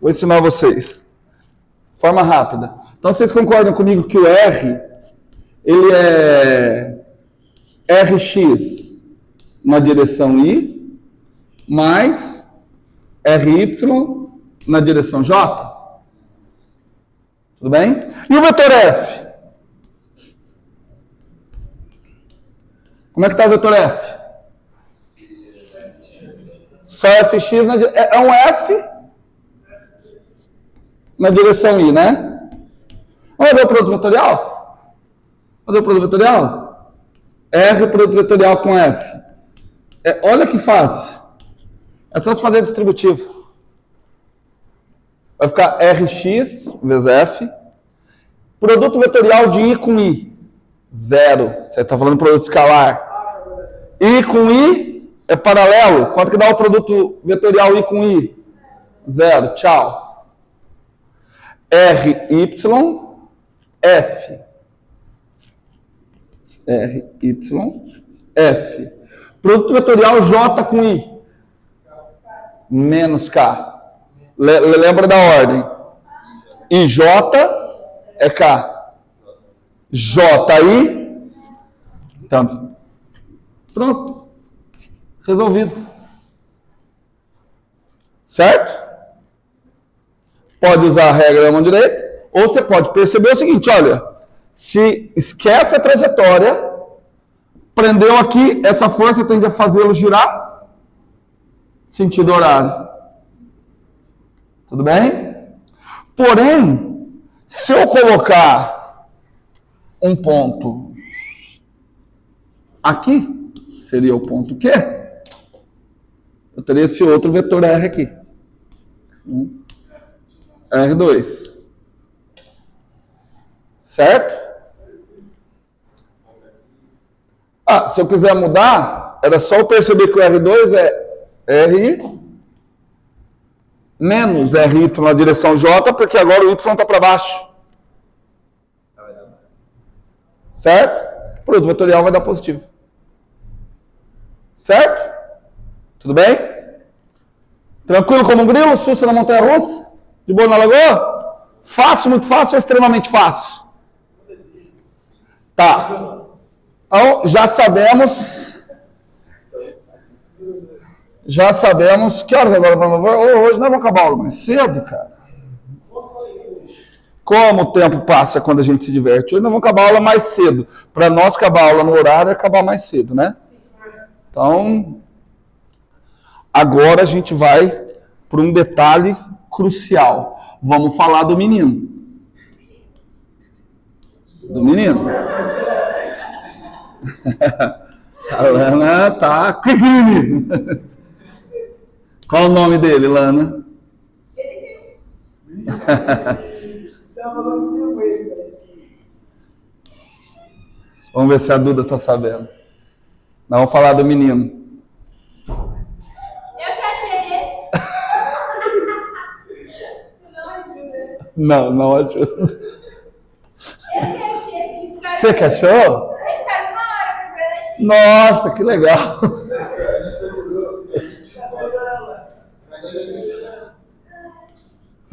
Vou ensinar vocês. Forma rápida. Então, vocês concordam comigo que o R, ele é RX na direção Y, mais RY na direção J? Tudo bem? E o vetor F? Como é que está o vetor F? Só FX é um F na direção I, né? Vamos ver o produto vetorial? Vamos ver o produto vetorial? R produto vetorial com F. Olha que fácil. É só se fazer distributivo. Vai ficar RX vezes F. Produto vetorial de I com I. 0. Você está falando produto escalar. I com I é paralelo. Quanto que dá o produto vetorial I com I? 0. Tchau. RY F. RY F. Produto vetorial J com I. Menos K. Lembra da ordem. IJ é K. JI. Tanto. Pronto. Resolvido. Certo? Pode usar a regra da mão direita. Ou você pode perceber o seguinte, olha. Se esquece a trajetória, prendeu aqui, essa força tende a fazê-lo girar sentido horário. Tudo bem? Porém, se eu colocar um ponto aqui, seria o ponto Q, eu teria esse outro vetor R aqui. R2. Certo? Se eu quiser mudar, era só eu perceber que o R2 é RI menos RY na direção J, porque agora o Y está para baixo. Certo? O produto vetorial vai dar positivo. Certo? Tudo bem? Tranquilo como um grilo? Sussa na montanha-russa? De boa na lagoa? Fácil, muito fácil ou extremamente fácil? Tá. Então, já sabemos que horas agora vamos ver? Hoje nós vamos acabar a aula mais cedo, cara. Como o tempo passa quando a gente se diverte. Hoje nós vamos acabar a aula mais cedo. Para nós acabar a aula no horário é acabar mais cedo, né? Então, agora a gente vai para um detalhe crucial. Vamos falar do menino. Do menino. A Lana tá... Qual o nome dele, Lana? Vamos ver se a Duda tá sabendo. Nós vamos falar do menino.
Eu que achei.
Não ajuda.
Eu que achei.
Você que achou?
Eles ficaram uma hora pra ver.
Nossa, que legal.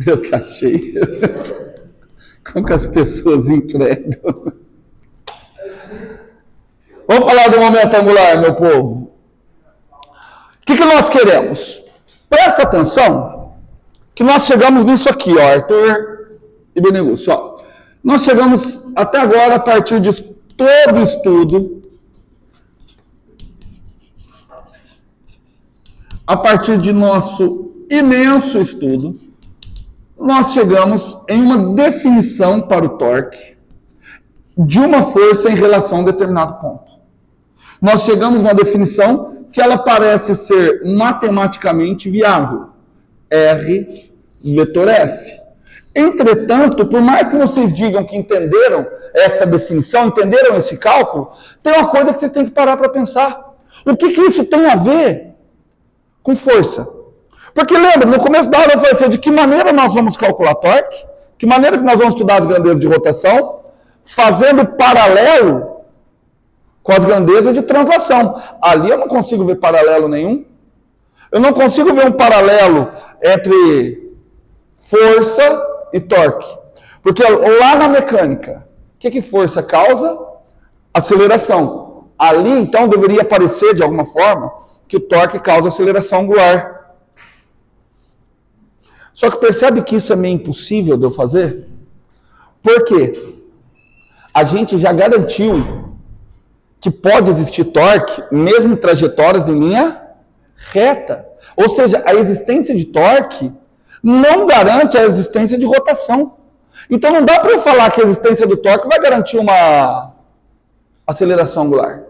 Eu que achei. Como que as pessoas entregam? Vamos falar do momento angular, meu povo. O que nós queremos? Presta atenção que nós chegamos nisso aqui, ó, Arthur e Benegúcio, ó. Nós chegamos até agora a partir de todo estudo, a partir de nosso imenso estudo, nós chegamos em uma definição para o torque de uma força em relação a um determinado ponto. Nós chegamos numa definição que ela parece ser matematicamente viável. R vetor F. Entretanto, por mais que vocês digam que entenderam essa definição, entenderam esse cálculo, tem uma coisa que vocês têm que parar para pensar. O que isso tem a ver com força? Porque lembra, no começo da aula eu falei assim, de que maneira nós vamos calcular torque, que maneira que nós vamos estudar as grandezas de rotação, fazendo paralelo com as grandezas de translação. Ali eu não consigo ver paralelo nenhum. Eu não consigo ver um paralelo entre força e torque. Porque lá na mecânica, o que força causa? Aceleração. Ali, então, deveria parecer, de alguma forma, que o torque causa aceleração angular. Só que percebe que isso é meio impossível de eu fazer? Por quê? A gente já garantiu que pode existir torque, mesmo em trajetórias em linha reta. Ou seja, a existência de torque não garante a existência de rotação. Então não dá para eu falar que a existência do torque vai garantir uma aceleração angular.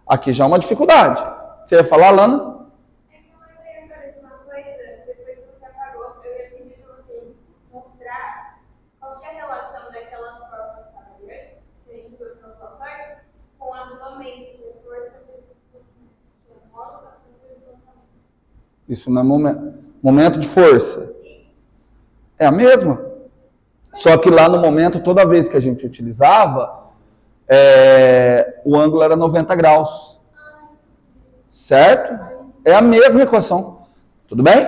Aqui já é uma dificuldade. Você ia falar, Lana?
É que eu lembrei de uma coisa, depois que você apagou, eu ia pedir para você mostrar qual que é a relação daquela forma que estava antes, que a gente usou no torque, com a do momento de força.
Isso não é momento de força. É a mesma. Só que lá no momento, toda vez que a gente utilizava, o ângulo era 90 graus. Certo? É a mesma equação. Tudo bem?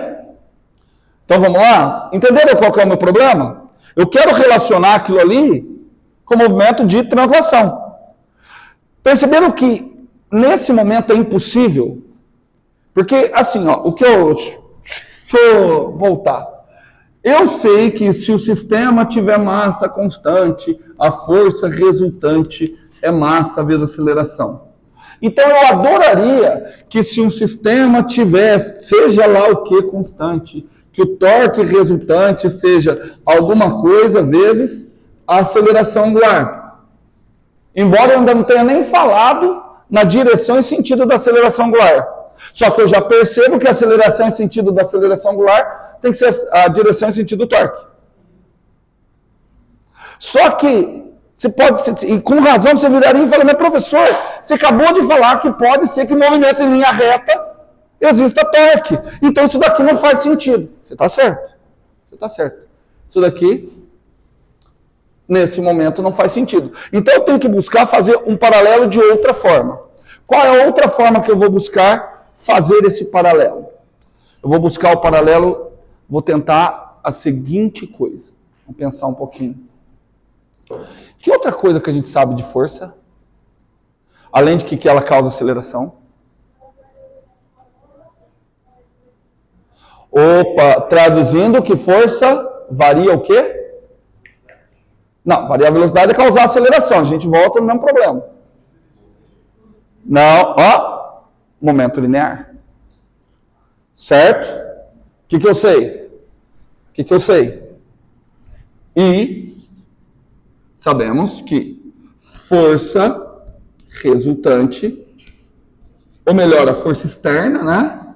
Então vamos lá? Entenderam qual que é o meu problema? Eu quero relacionar aquilo ali com o movimento de translação. Perceberam que nesse momento é impossível? Porque, assim, ó, deixa eu voltar. Eu sei que se o sistema tiver massa constante, a força resultante é massa vezes aceleração. Então eu adoraria que se um sistema tivesse, seja lá o que constante, que o torque resultante seja alguma coisa vezes a aceleração angular. Embora eu ainda não tenha nem falado na direção e sentido da aceleração angular. Só que eu já percebo que a aceleração e sentido da aceleração angular tem que ser a direção e sentido do torque. Só que, e com razão você viraria e fala, mas professor, você acabou de falar que pode ser que movimento em linha reta exista torque. Então isso daqui não faz sentido. Você está certo. Você está certo. Isso daqui, nesse momento, não faz sentido. Então eu tenho que buscar fazer um paralelo de outra forma. Qual é a outra forma que eu vou buscar fazer esse paralelo? Eu vou buscar o paralelo, vou tentar a seguinte coisa. Vamos pensar um pouquinho. Que outra coisa que a gente sabe de força? Além de que ela causa aceleração? Opa, traduzindo que força varia o quê? Não, varia a velocidade é causar aceleração. A gente volta no mesmo problema. Não, ó, momento linear. Certo? O que eu sei? O que eu sei? E sabemos que força resultante, ou melhor, a força externa, né?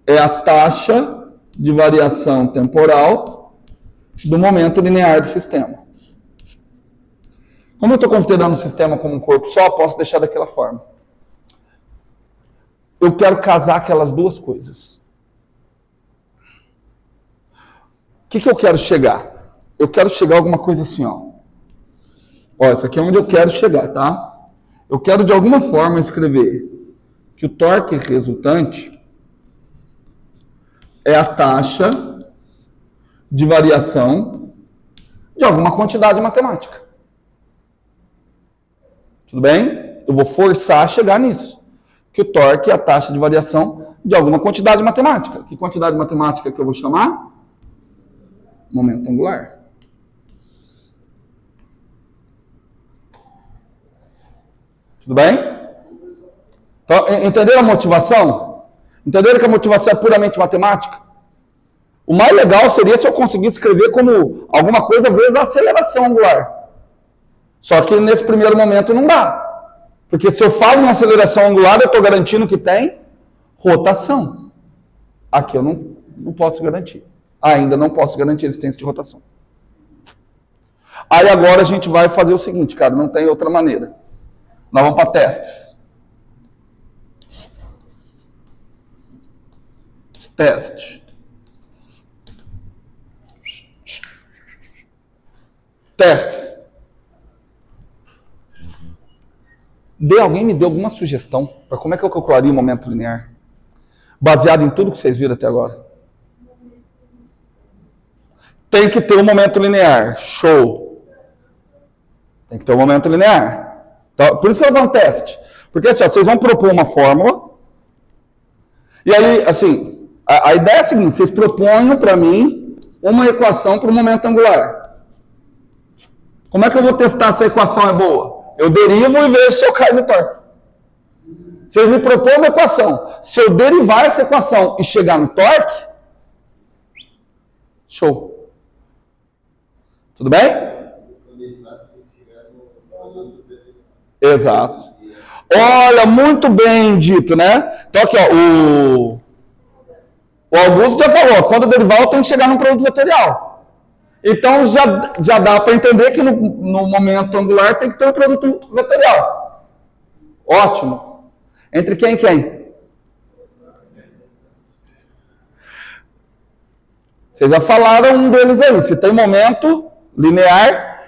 É a taxa de variação temporal do momento linear do sistema. Como eu estou considerando o sistema como um corpo só, posso deixar daquela forma. Eu quero casar aquelas duas coisas. O que eu quero chegar? Eu quero chegar a alguma coisa assim, ó. Ó, isso aqui é onde eu quero chegar, tá? Eu quero de alguma forma escrever que o torque resultante é a taxa de variação de alguma quantidade matemática. Tudo bem? Eu vou forçar a chegar nisso. Que o torque é a taxa de variação de alguma quantidade matemática. Que quantidade matemática que eu vou chamar? Momento angular. Tudo bem? Então, entenderam a motivação? Entenderam que a motivação é puramente matemática? O mais legal seria se eu conseguisse escrever como alguma coisa vezes a aceleração angular. Só que nesse primeiro momento não dá. Porque se eu falo em aceleração angular, eu estou garantindo que tem rotação. Aqui eu não posso garantir. Ainda não posso garantir a existência de rotação. Aí agora a gente vai fazer o seguinte, cara, não tem outra maneira. Nós vamos para testes. Teste. Testes. Alguém me deu alguma sugestão para como é que eu calcularia o momento linear? Baseado em tudo que vocês viram até agora. Tem que ter um momento linear. Show. Tem que ter um momento linear. Então, por isso que eu vou dar um teste. Porque assim, ó, vocês vão propor uma fórmula. E aí, assim, a ideia é a seguinte. Vocês propõem para mim uma equação para o momento angular. Como é que eu vou testar se a equação é boa? Eu derivo e vejo se eu caio no torque. Vocês me propõem uma equação. Se eu derivar essa equação e chegar no torque, show. Tudo bem? Exato. Olha, muito bem dito, né? Então aqui, ó, o Augusto já falou, quando derivar eu tenho que chegar num produto vetorial. Então já dá para entender que no momento angular tem que ter um produto vetorial. Ótimo. Entre quem e quem? Vocês já falaram um deles aí. Se tem momento linear...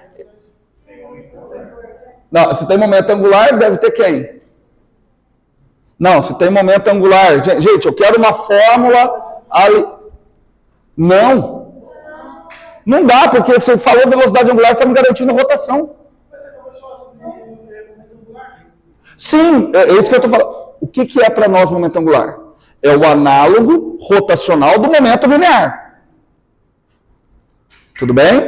Não, se tem momento angular, deve ter quem? Não, se tem momento angular... Gente, eu quero uma fórmula... Não. Não dá, porque você falou velocidade angular, está me garantindo rotação. Sim, é isso que eu estou falando. O que é para nós momento angular? É o análogo rotacional do momento linear. Tudo bem?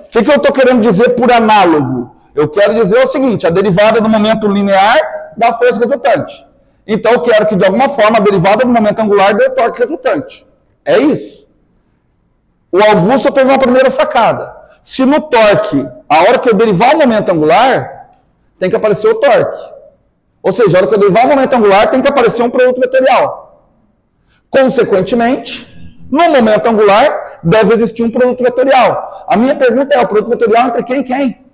O que eu estou querendo dizer por análogo? Eu quero dizer o seguinte, a derivada do momento linear da força resultante. Então eu quero que de alguma forma a derivada do momento angular dê o torque resultante. É isso. O Augusto teve uma primeira sacada. Se no torque, a hora que eu derivar o momento angular, tem que aparecer o torque. Ou seja, a hora que eu derivar o momento angular, tem que aparecer um produto vetorial. Consequentemente, no momento angular, deve existir um produto vetorial. A minha pergunta é, o produto vetorial entre quem e quem?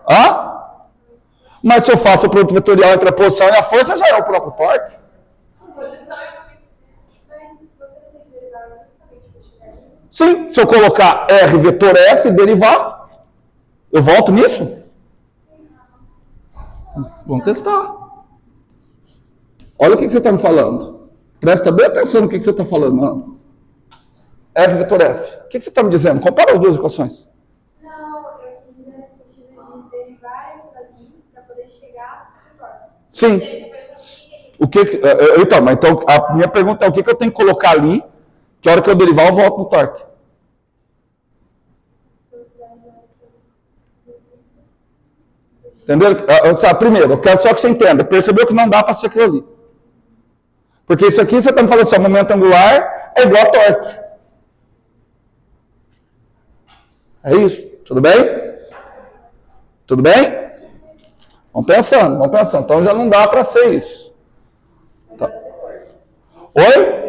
Hã? Mas se eu faço o produto vetorial entre a posição e a força, já é o próprio torque. Sim, se eu colocar R vetor F, derivar, eu volto nisso? Vamos testar. Olha o que você está me falando. Presta bem atenção no que você está falando. Não. R vetor F. O que você está me dizendo? Compara as duas equações.
Não, eu quis dizer no sentido de derivar isso daqui para poder chegar no torque.
Sim. Então, a minha pergunta é o que eu tenho que colocar ali, que a hora que eu derivar eu volto no torque. Entendeu? Primeiro, eu quero só que você entenda. Percebeu que não dá para ser aquilo ali. Porque isso aqui você está me falando assim, o momento angular é igual a torque. É isso. Tudo bem? Tudo bem? Vamos pensando, vamos pensando. Então já não dá para ser isso. Tá. Oi?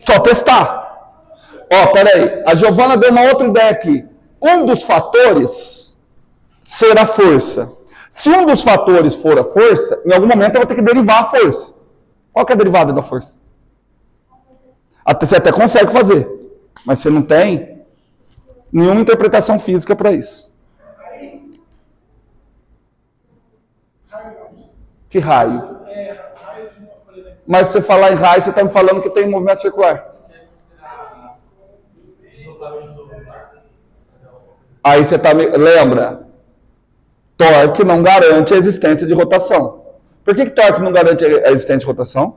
Só testar. Ó, peraí. A Giovana deu uma outra ideia aqui. Um dos fatores será a força. Se um dos fatores for a força, em algum momento eu vou ter que derivar a força. Qual que é a derivada da força? Você até consegue fazer, mas você não tem nenhuma interpretação física para isso. Que raio? Mas se você falar em raio, você está me falando que tem movimento circular. Aí você está me... Lembra? Torque não garante a existência de rotação. Por que torque não garante a existência de rotação?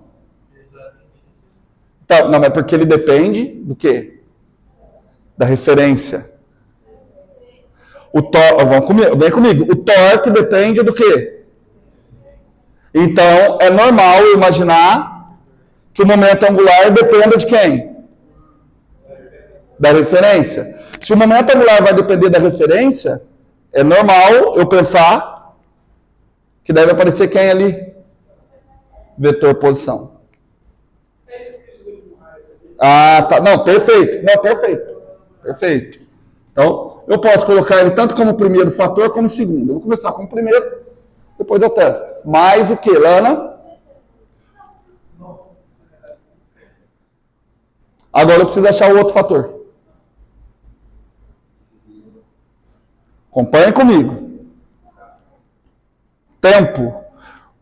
Tá, não, mas porque ele depende do quê? Da referência. Vem comigo. O torque depende do quê? Então, é normal imaginar que o momento angular dependa de quem? Da referência. Se o momento angular vai depender da referência, é normal eu pensar que deve aparecer quem ali? Vetor posição. Ah, tá. Não, perfeito. Não, perfeito. Perfeito. Então, eu posso colocar ele tanto como primeiro fator como segundo. Eu vou começar com o primeiro, depois eu testo. Mais o que, Lana? Agora eu preciso achar o outro fator. Acompanhe comigo. Tempo.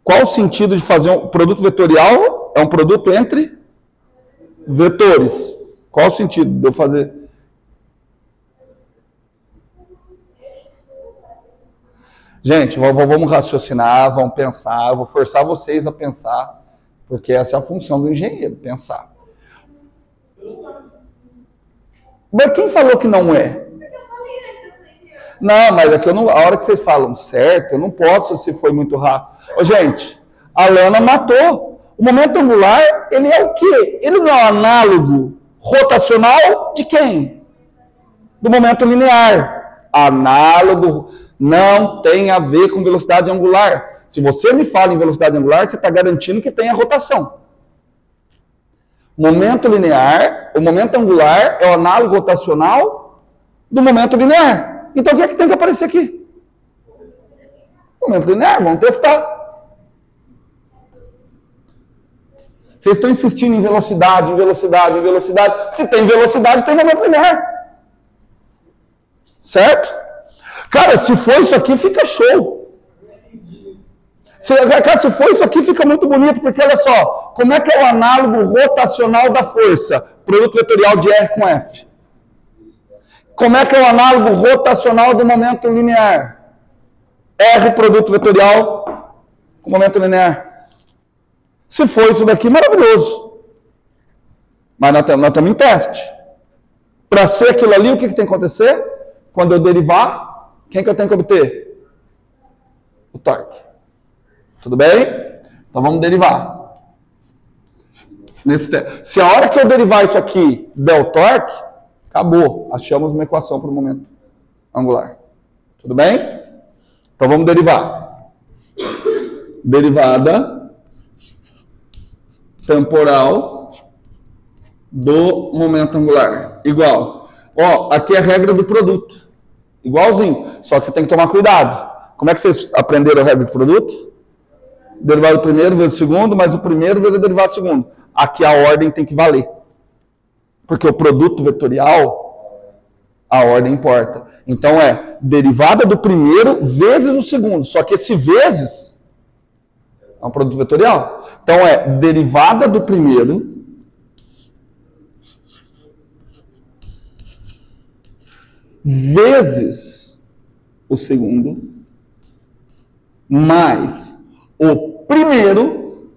Qual o sentido de fazer um produto vetorial? É um produto entre vetores. Qual o sentido de eu fazer? Gente, vamos raciocinar, vamos pensar. Eu vou forçar vocês a pensar, porque essa é a função do engenheiro, pensar. Mas quem falou que não é? Não, mas é que eu não, a hora que vocês falam certo, eu não posso se foi muito rápido. Ô, gente, a Lana matou. O momento angular, ele é o quê? Ele não é o análogo rotacional de quem? Do momento linear. Análogo não tem a ver com velocidade angular. Se você me fala em velocidade angular, você está garantindo que tem a rotação. Momento linear, o momento angular é o análogo rotacional do momento linear. Então o que é que tem que aparecer aqui? Momento linear, vamos testar. Vocês estão insistindo em velocidade, em velocidade, em velocidade. Se tem velocidade, tem momento linear. Certo? Cara, se for isso aqui, fica show. Se for isso aqui, fica muito bonito, porque olha só, como é que é o análogo rotacional da força? Produto vetorial de R com F. Como é que é o análogo rotacional do momento linear? R produto vetorial com momento linear. Se for isso daqui, maravilhoso. Mas nós estamos em teste. Para ser aquilo ali, o que tem que acontecer? Quando eu derivar, quem que eu tenho que obter? O torque. Tudo bem? Então vamos derivar. Se a hora que eu derivar isso aqui der o torque, acabou. Achamos uma equação para o momento angular. Tudo bem? Então vamos derivar. Derivada temporal do momento angular. Igual. Ó, aqui é a regra do produto. Igualzinho. Só que você tem que tomar cuidado. Como é que vocês aprenderam a regra do produto? Derivado do primeiro vezes o segundo, mas o primeiro vezes o derivado do segundo. Aqui a ordem tem que valer. Porque o produto vetorial, a ordem importa. Então é derivada do primeiro vezes o segundo. Só que esse vezes é um produto vetorial. Então é derivada do primeiro vezes o segundo mais o primeiro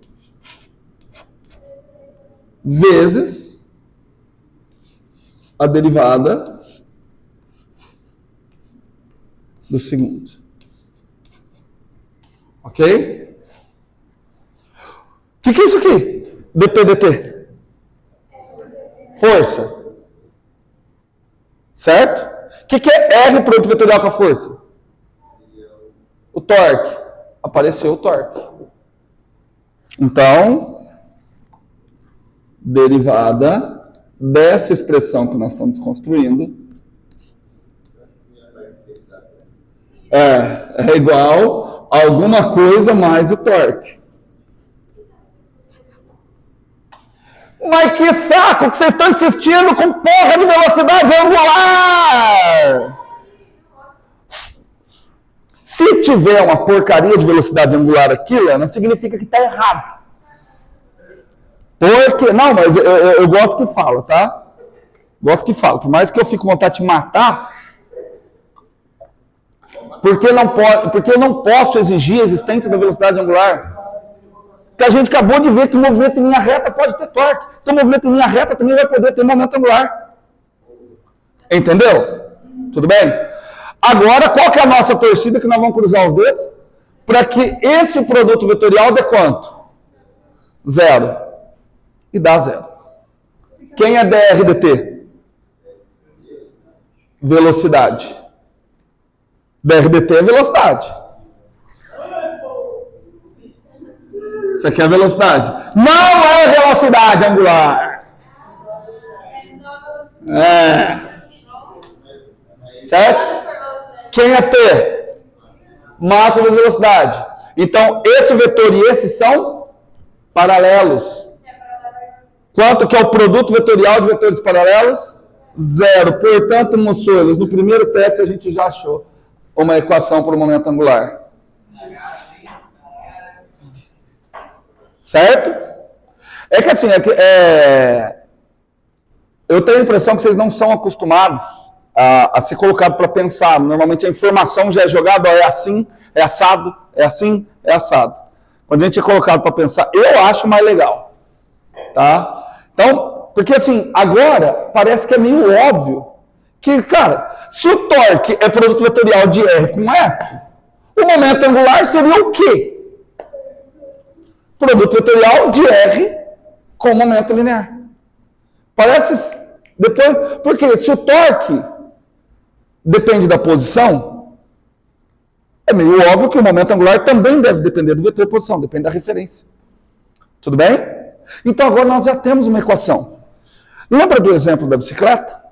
vezes a derivada do segundo. Ok? O que é isso aqui? dp/dt. Força. Certo? O que é R produto vetorial com a força? O torque. Apareceu o torque. Então, derivada dessa expressão que nós estamos construindo é igual a alguma coisa mais o torque. Mas que saco que vocês estão insistindo com porra de velocidade angular! Se tiver uma porcaria de velocidade angular aqui, Lana, significa que está errado. Porque, não, mas eu gosto que fala, tá? Gosto que fala. Por mais que eu fique com vontade de matar, porque eu não posso exigir a existência da velocidade angular. Porque a gente acabou de ver que o movimento em linha reta pode ter torque. Então o movimento em linha reta também vai poder ter momento angular. Entendeu? Tudo bem? Agora, qual que é a nossa torcida que nós vamos cruzar os dedos? Para que esse produto vetorial dê quanto? 0. E dá 0. Quem é dr/dt? Velocidade. dr/dt é velocidade. Isso aqui é velocidade. Não é velocidade angular. Certo? Quem é T? Massa da velocidade. Então, esse vetor e esse são paralelos. Quanto que é o produto vetorial de vetores paralelos? 0. Portanto, moçoilos, no primeiro teste a gente já achou uma equação para o momento angular. Certo? É que assim, eu tenho a impressão que vocês não são acostumados a ser colocado para pensar. Normalmente a informação já é jogada, ó, é assim, é assado, é assim, é assado. Quando a gente é colocado para pensar, eu acho mais legal. Tá? Então, porque assim, agora parece que é meio óbvio que, cara, se o torque é produto vetorial de R com F, o momento angular seria o quê? Produto vetorial de R com momento linear. Parece depois, porque se o torque depende da posição, é meio óbvio que o momento angular também deve depender do vetor de posição, depende da referência. Tudo bem? Então agora nós já temos uma equação. Lembra do exemplo da bicicleta?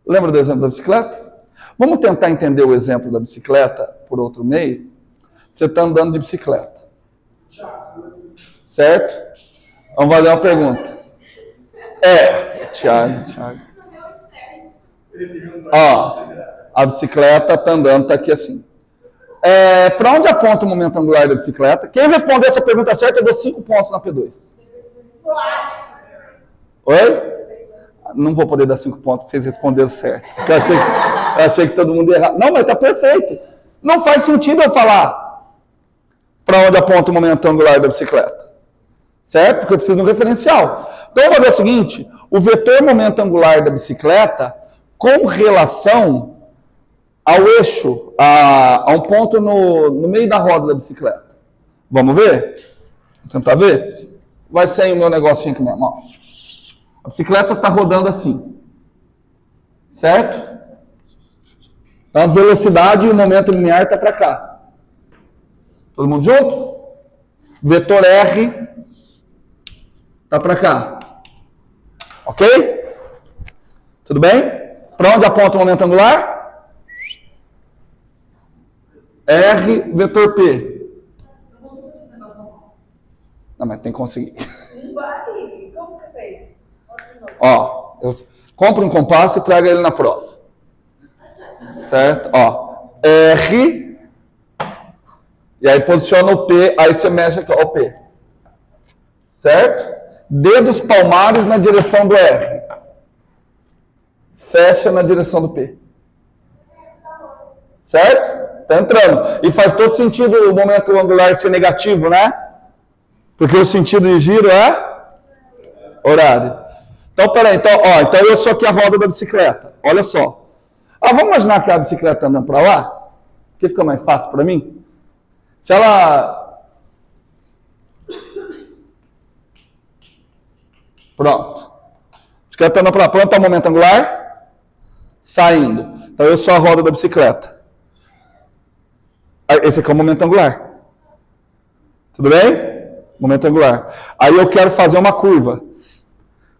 Lembra do exemplo da bicicleta? Vamos tentar entender o exemplo da bicicleta por outro meio. Você está andando de bicicleta. Certo? Vamos fazer uma pergunta. Thiago. Ó, a bicicleta está andando, está aqui assim. Para onde aponta o momento angular da bicicleta? Quem responder essa pergunta certa, eu dou 5 pontos na P2. Oi? Não vou poder dar 5 pontos porque vocês responderam certo. Eu achei que todo mundo ia errar. Não, mas está perfeito. Não faz sentido eu falar para onde aponta o momento angular da bicicleta. Certo? Porque eu preciso de um referencial. Então, eu vou fazer o seguinte. O vetor momento angular da bicicleta com relação ao eixo, a um ponto no meio da roda da bicicleta. Vamos ver? Vamos tentar ver? Vai sair o meu negocinho aqui mesmo. Ó. A bicicleta está rodando assim. Certo? Então, a velocidade e o momento linear está para cá. Todo mundo junto? Vetor R está para cá. Ok? Tudo bem? Para onde aponta o momento angular? R, vetor P. Não, mas tem que conseguir.
Como que fez?
Ó, eu compro um compasso e trago ele na prova. Certo? Ó, R. E aí posiciona o P, aí você mexe aqui, ó, o P. Certo? Dedos palmares na direção do R. Fecha na direção do P. Certo? Tá entrando. E faz todo sentido o momento angular ser negativo, né? Porque o sentido de giro é horário. Então, peraí. Então eu sou aqui a roda da bicicleta. Olha só. Vamos imaginar que a bicicleta andando para lá? Que fica mais fácil para mim. Se ela... Pronto. Bicicleta andando para lá. Pronto, o momento angular. Saindo. Então eu sou a roda da bicicleta. Esse aqui é o momento angular. Tudo bem? Momento angular. Aí eu quero fazer uma curva.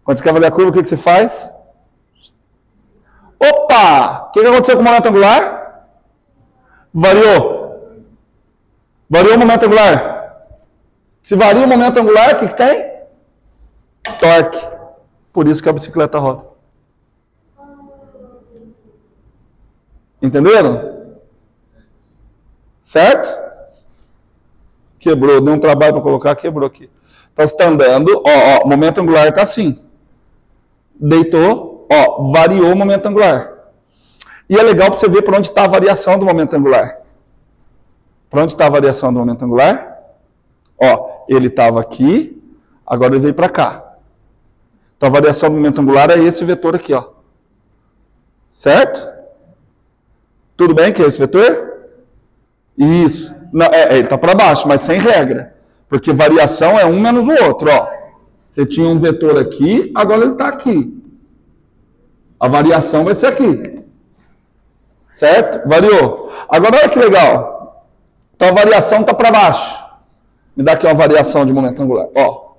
Quando você quer fazer a curva, o que você faz? Opa! O que aconteceu com o momento angular? Variou. Variou o momento angular. Se varia o momento angular, o que tem? Torque. Por isso que a bicicleta roda. Entenderam? Certo? Quebrou, deu um trabalho para colocar, quebrou aqui. Então você está andando, ó, momento angular está assim. Deitou, ó, variou o momento angular. E é legal para você ver para onde está a variação do momento angular. Para onde está a variação do momento angular? Ó, ele estava aqui, agora ele veio para cá. Então a variação do momento angular é esse vetor aqui, ó. Certo? Tudo bem que é esse vetor? Isso. Não, ele está para baixo, mas sem regra. Porque variação é um menos o outro. Ó. Você tinha um vetor aqui, agora ele está aqui. A variação vai ser aqui. Certo? Variou. Agora olha que legal. Então a variação está para baixo. Me dá aqui uma variação de momento angular. Ó.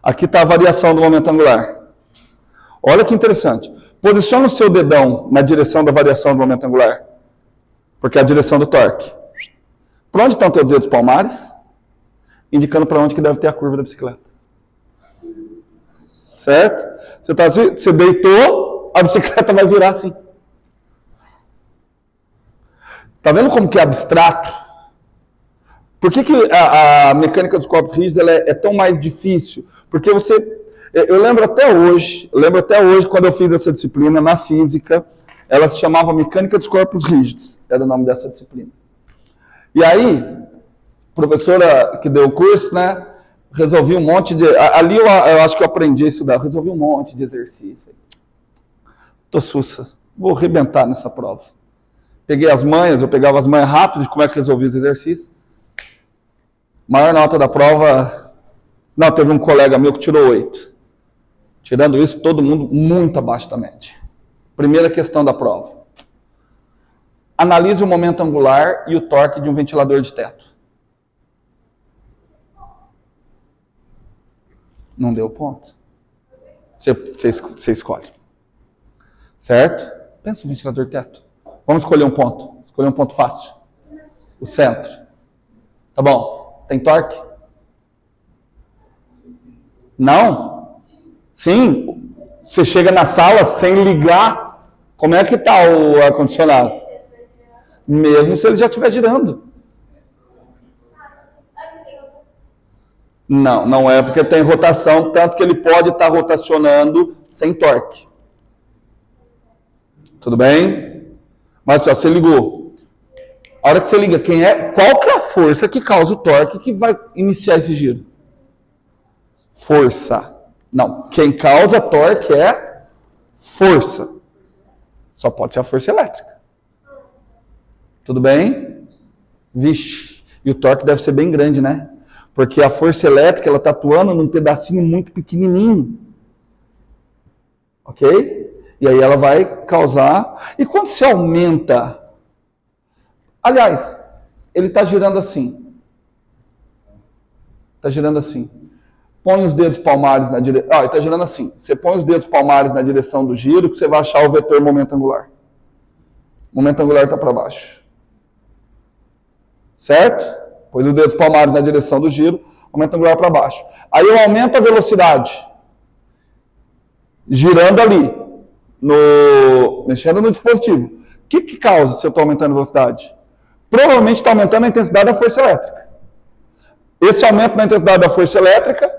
Aqui está a variação do momento angular. Olha que interessante. Posiciona o seu dedão na direção da variação do momento angular. Porque é a direção do torque. Para onde estão teus dedos palmares? Indicando para onde que deve ter a curva da bicicleta. Certo? Você deitou, a bicicleta vai virar assim. Tá vendo como que é abstrato? Por que a mecânica dos corpos rígidos ela é tão mais difícil? Porque eu lembro até hoje quando eu fiz essa disciplina na física, ela se chamava mecânica dos corpos rígidos, era o nome dessa disciplina. E aí, a professora que deu o curso, né, resolvi um monte de... Ali eu acho que eu aprendi a estudar, resolvi um monte de exercício. Tô sussa, vou arrebentar nessa prova. Peguei as manhas, eu pegava as manhas rápido de como é que resolvia os exercícios. Maior nota da prova... Não, teve um colega meu que tirou 8. Tirando isso, todo mundo muito abaixo da média. Primeira questão da prova. Analise o momento angular e o torque de um ventilador de teto. Não deu ponto. Você escolhe. Certo? Pensa no ventilador de teto. Vamos escolher um ponto. Escolher um ponto fácil. O centro. Tá bom. Tem torque? Não? Sim. Você chega na sala sem ligar. Como é que está o ar-condicionado? Mesmo se ele já estiver girando. Não, não é porque tem rotação, tanto que ele pode estar rotacionando sem torque. Tudo bem? Mas só, você ligou. A hora que você liga, qual que é a força que causa o torque que vai iniciar esse giro? Força. Não, quem causa torque é força. Só pode ser a força elétrica. Tudo bem? Vixe, e o torque deve ser bem grande, né? Porque a força elétrica, ela está atuando num pedacinho muito pequenininho. Ok? E aí ela vai causar... E quando se aumenta... Aliás, ele está girando assim. Está girando assim. Põe os dedos palmares na direção... ele está girando assim. Você põe os dedos palmares na direção do giro, que você vai achar o vetor momento angular. O momento angular está para baixo. Certo? Põe os dedos palmares na direção do giro, momento angular para baixo. Aí eu aumento a velocidade. Girando ali. Mexendo no dispositivo. O que causa se eu estou aumentando a velocidade? Provavelmente está aumentando a intensidade da força elétrica. Esse aumento na intensidade da força elétrica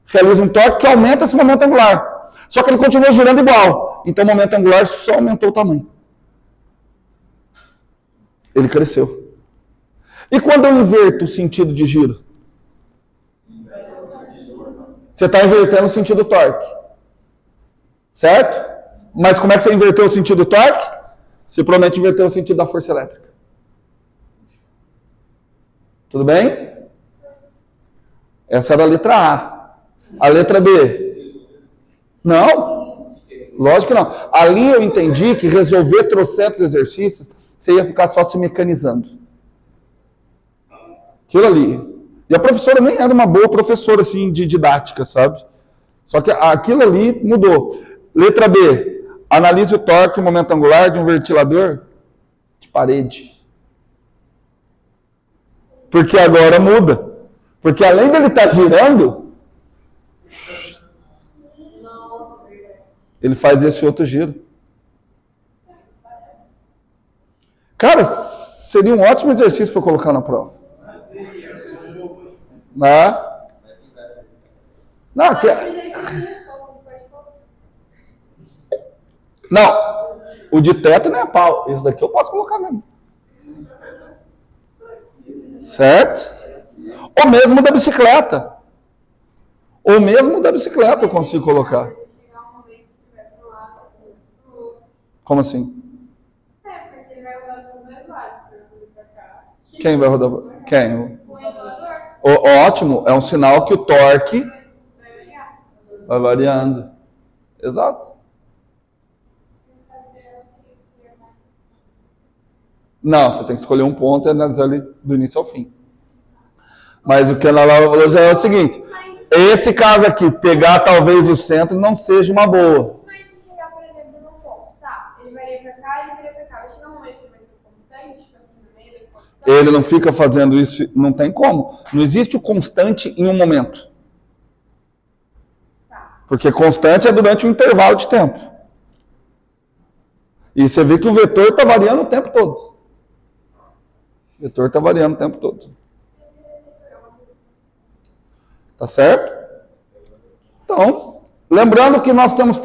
realiza um torque que aumenta esse momento angular. Só que ele continua girando igual. Então o momento angular só aumentou o tamanho. Ele cresceu. E quando eu inverto o sentido de giro? Você está invertendo o sentido do torque. Certo? Mas como é que você inverteu o sentido do torque? Você provavelmente inverteu o sentido da força elétrica. Tudo bem? Essa era a letra A. A letra B? Não. Lógico que não. Ali eu entendi que resolver trocentos exercícios, você ia ficar só se mecanizando. Aquilo ali. E a professora nem era uma boa professora assim, de didática, sabe? Só que aquilo ali mudou. Letra B. Analise o torque, o momento angular de um ventilador de parede. Porque agora muda. Porque além dele estar girando, ele faz esse outro giro. Cara, seria um ótimo exercício para colocar na prova. Não, não, o de teto não é pau. Esse daqui eu posso colocar mesmo. Certo? Ou mesmo da bicicleta. Ou mesmo da bicicleta eu consigo colocar. Como assim?
Porque ele vai rodar para os dois lados.
Quem vai rodar? Quem? Ótimo, é um sinal que o torque vai variando. Exato. Não, você tem que escolher um ponto e analisar ele do início ao fim. Mas o que a Ana Laura falou já é o seguinte. Esse caso aqui, pegar talvez o centro, não seja uma boa.
Mas se chegar, por exemplo, num ponto, tá? Ele varia pra cá, ele varia pra cá. Vai chegar um momento que vai ser constante, tipo assim, no meio das constantes.
Ele não fica fazendo isso, não tem como. Não existe o constante em um momento.
Tá.
Porque constante é durante um intervalo de tempo. E você vê que o vetor está variando o tempo todo. O vetor está variando o tempo todo. Tá certo? Então, lembrando que nós temos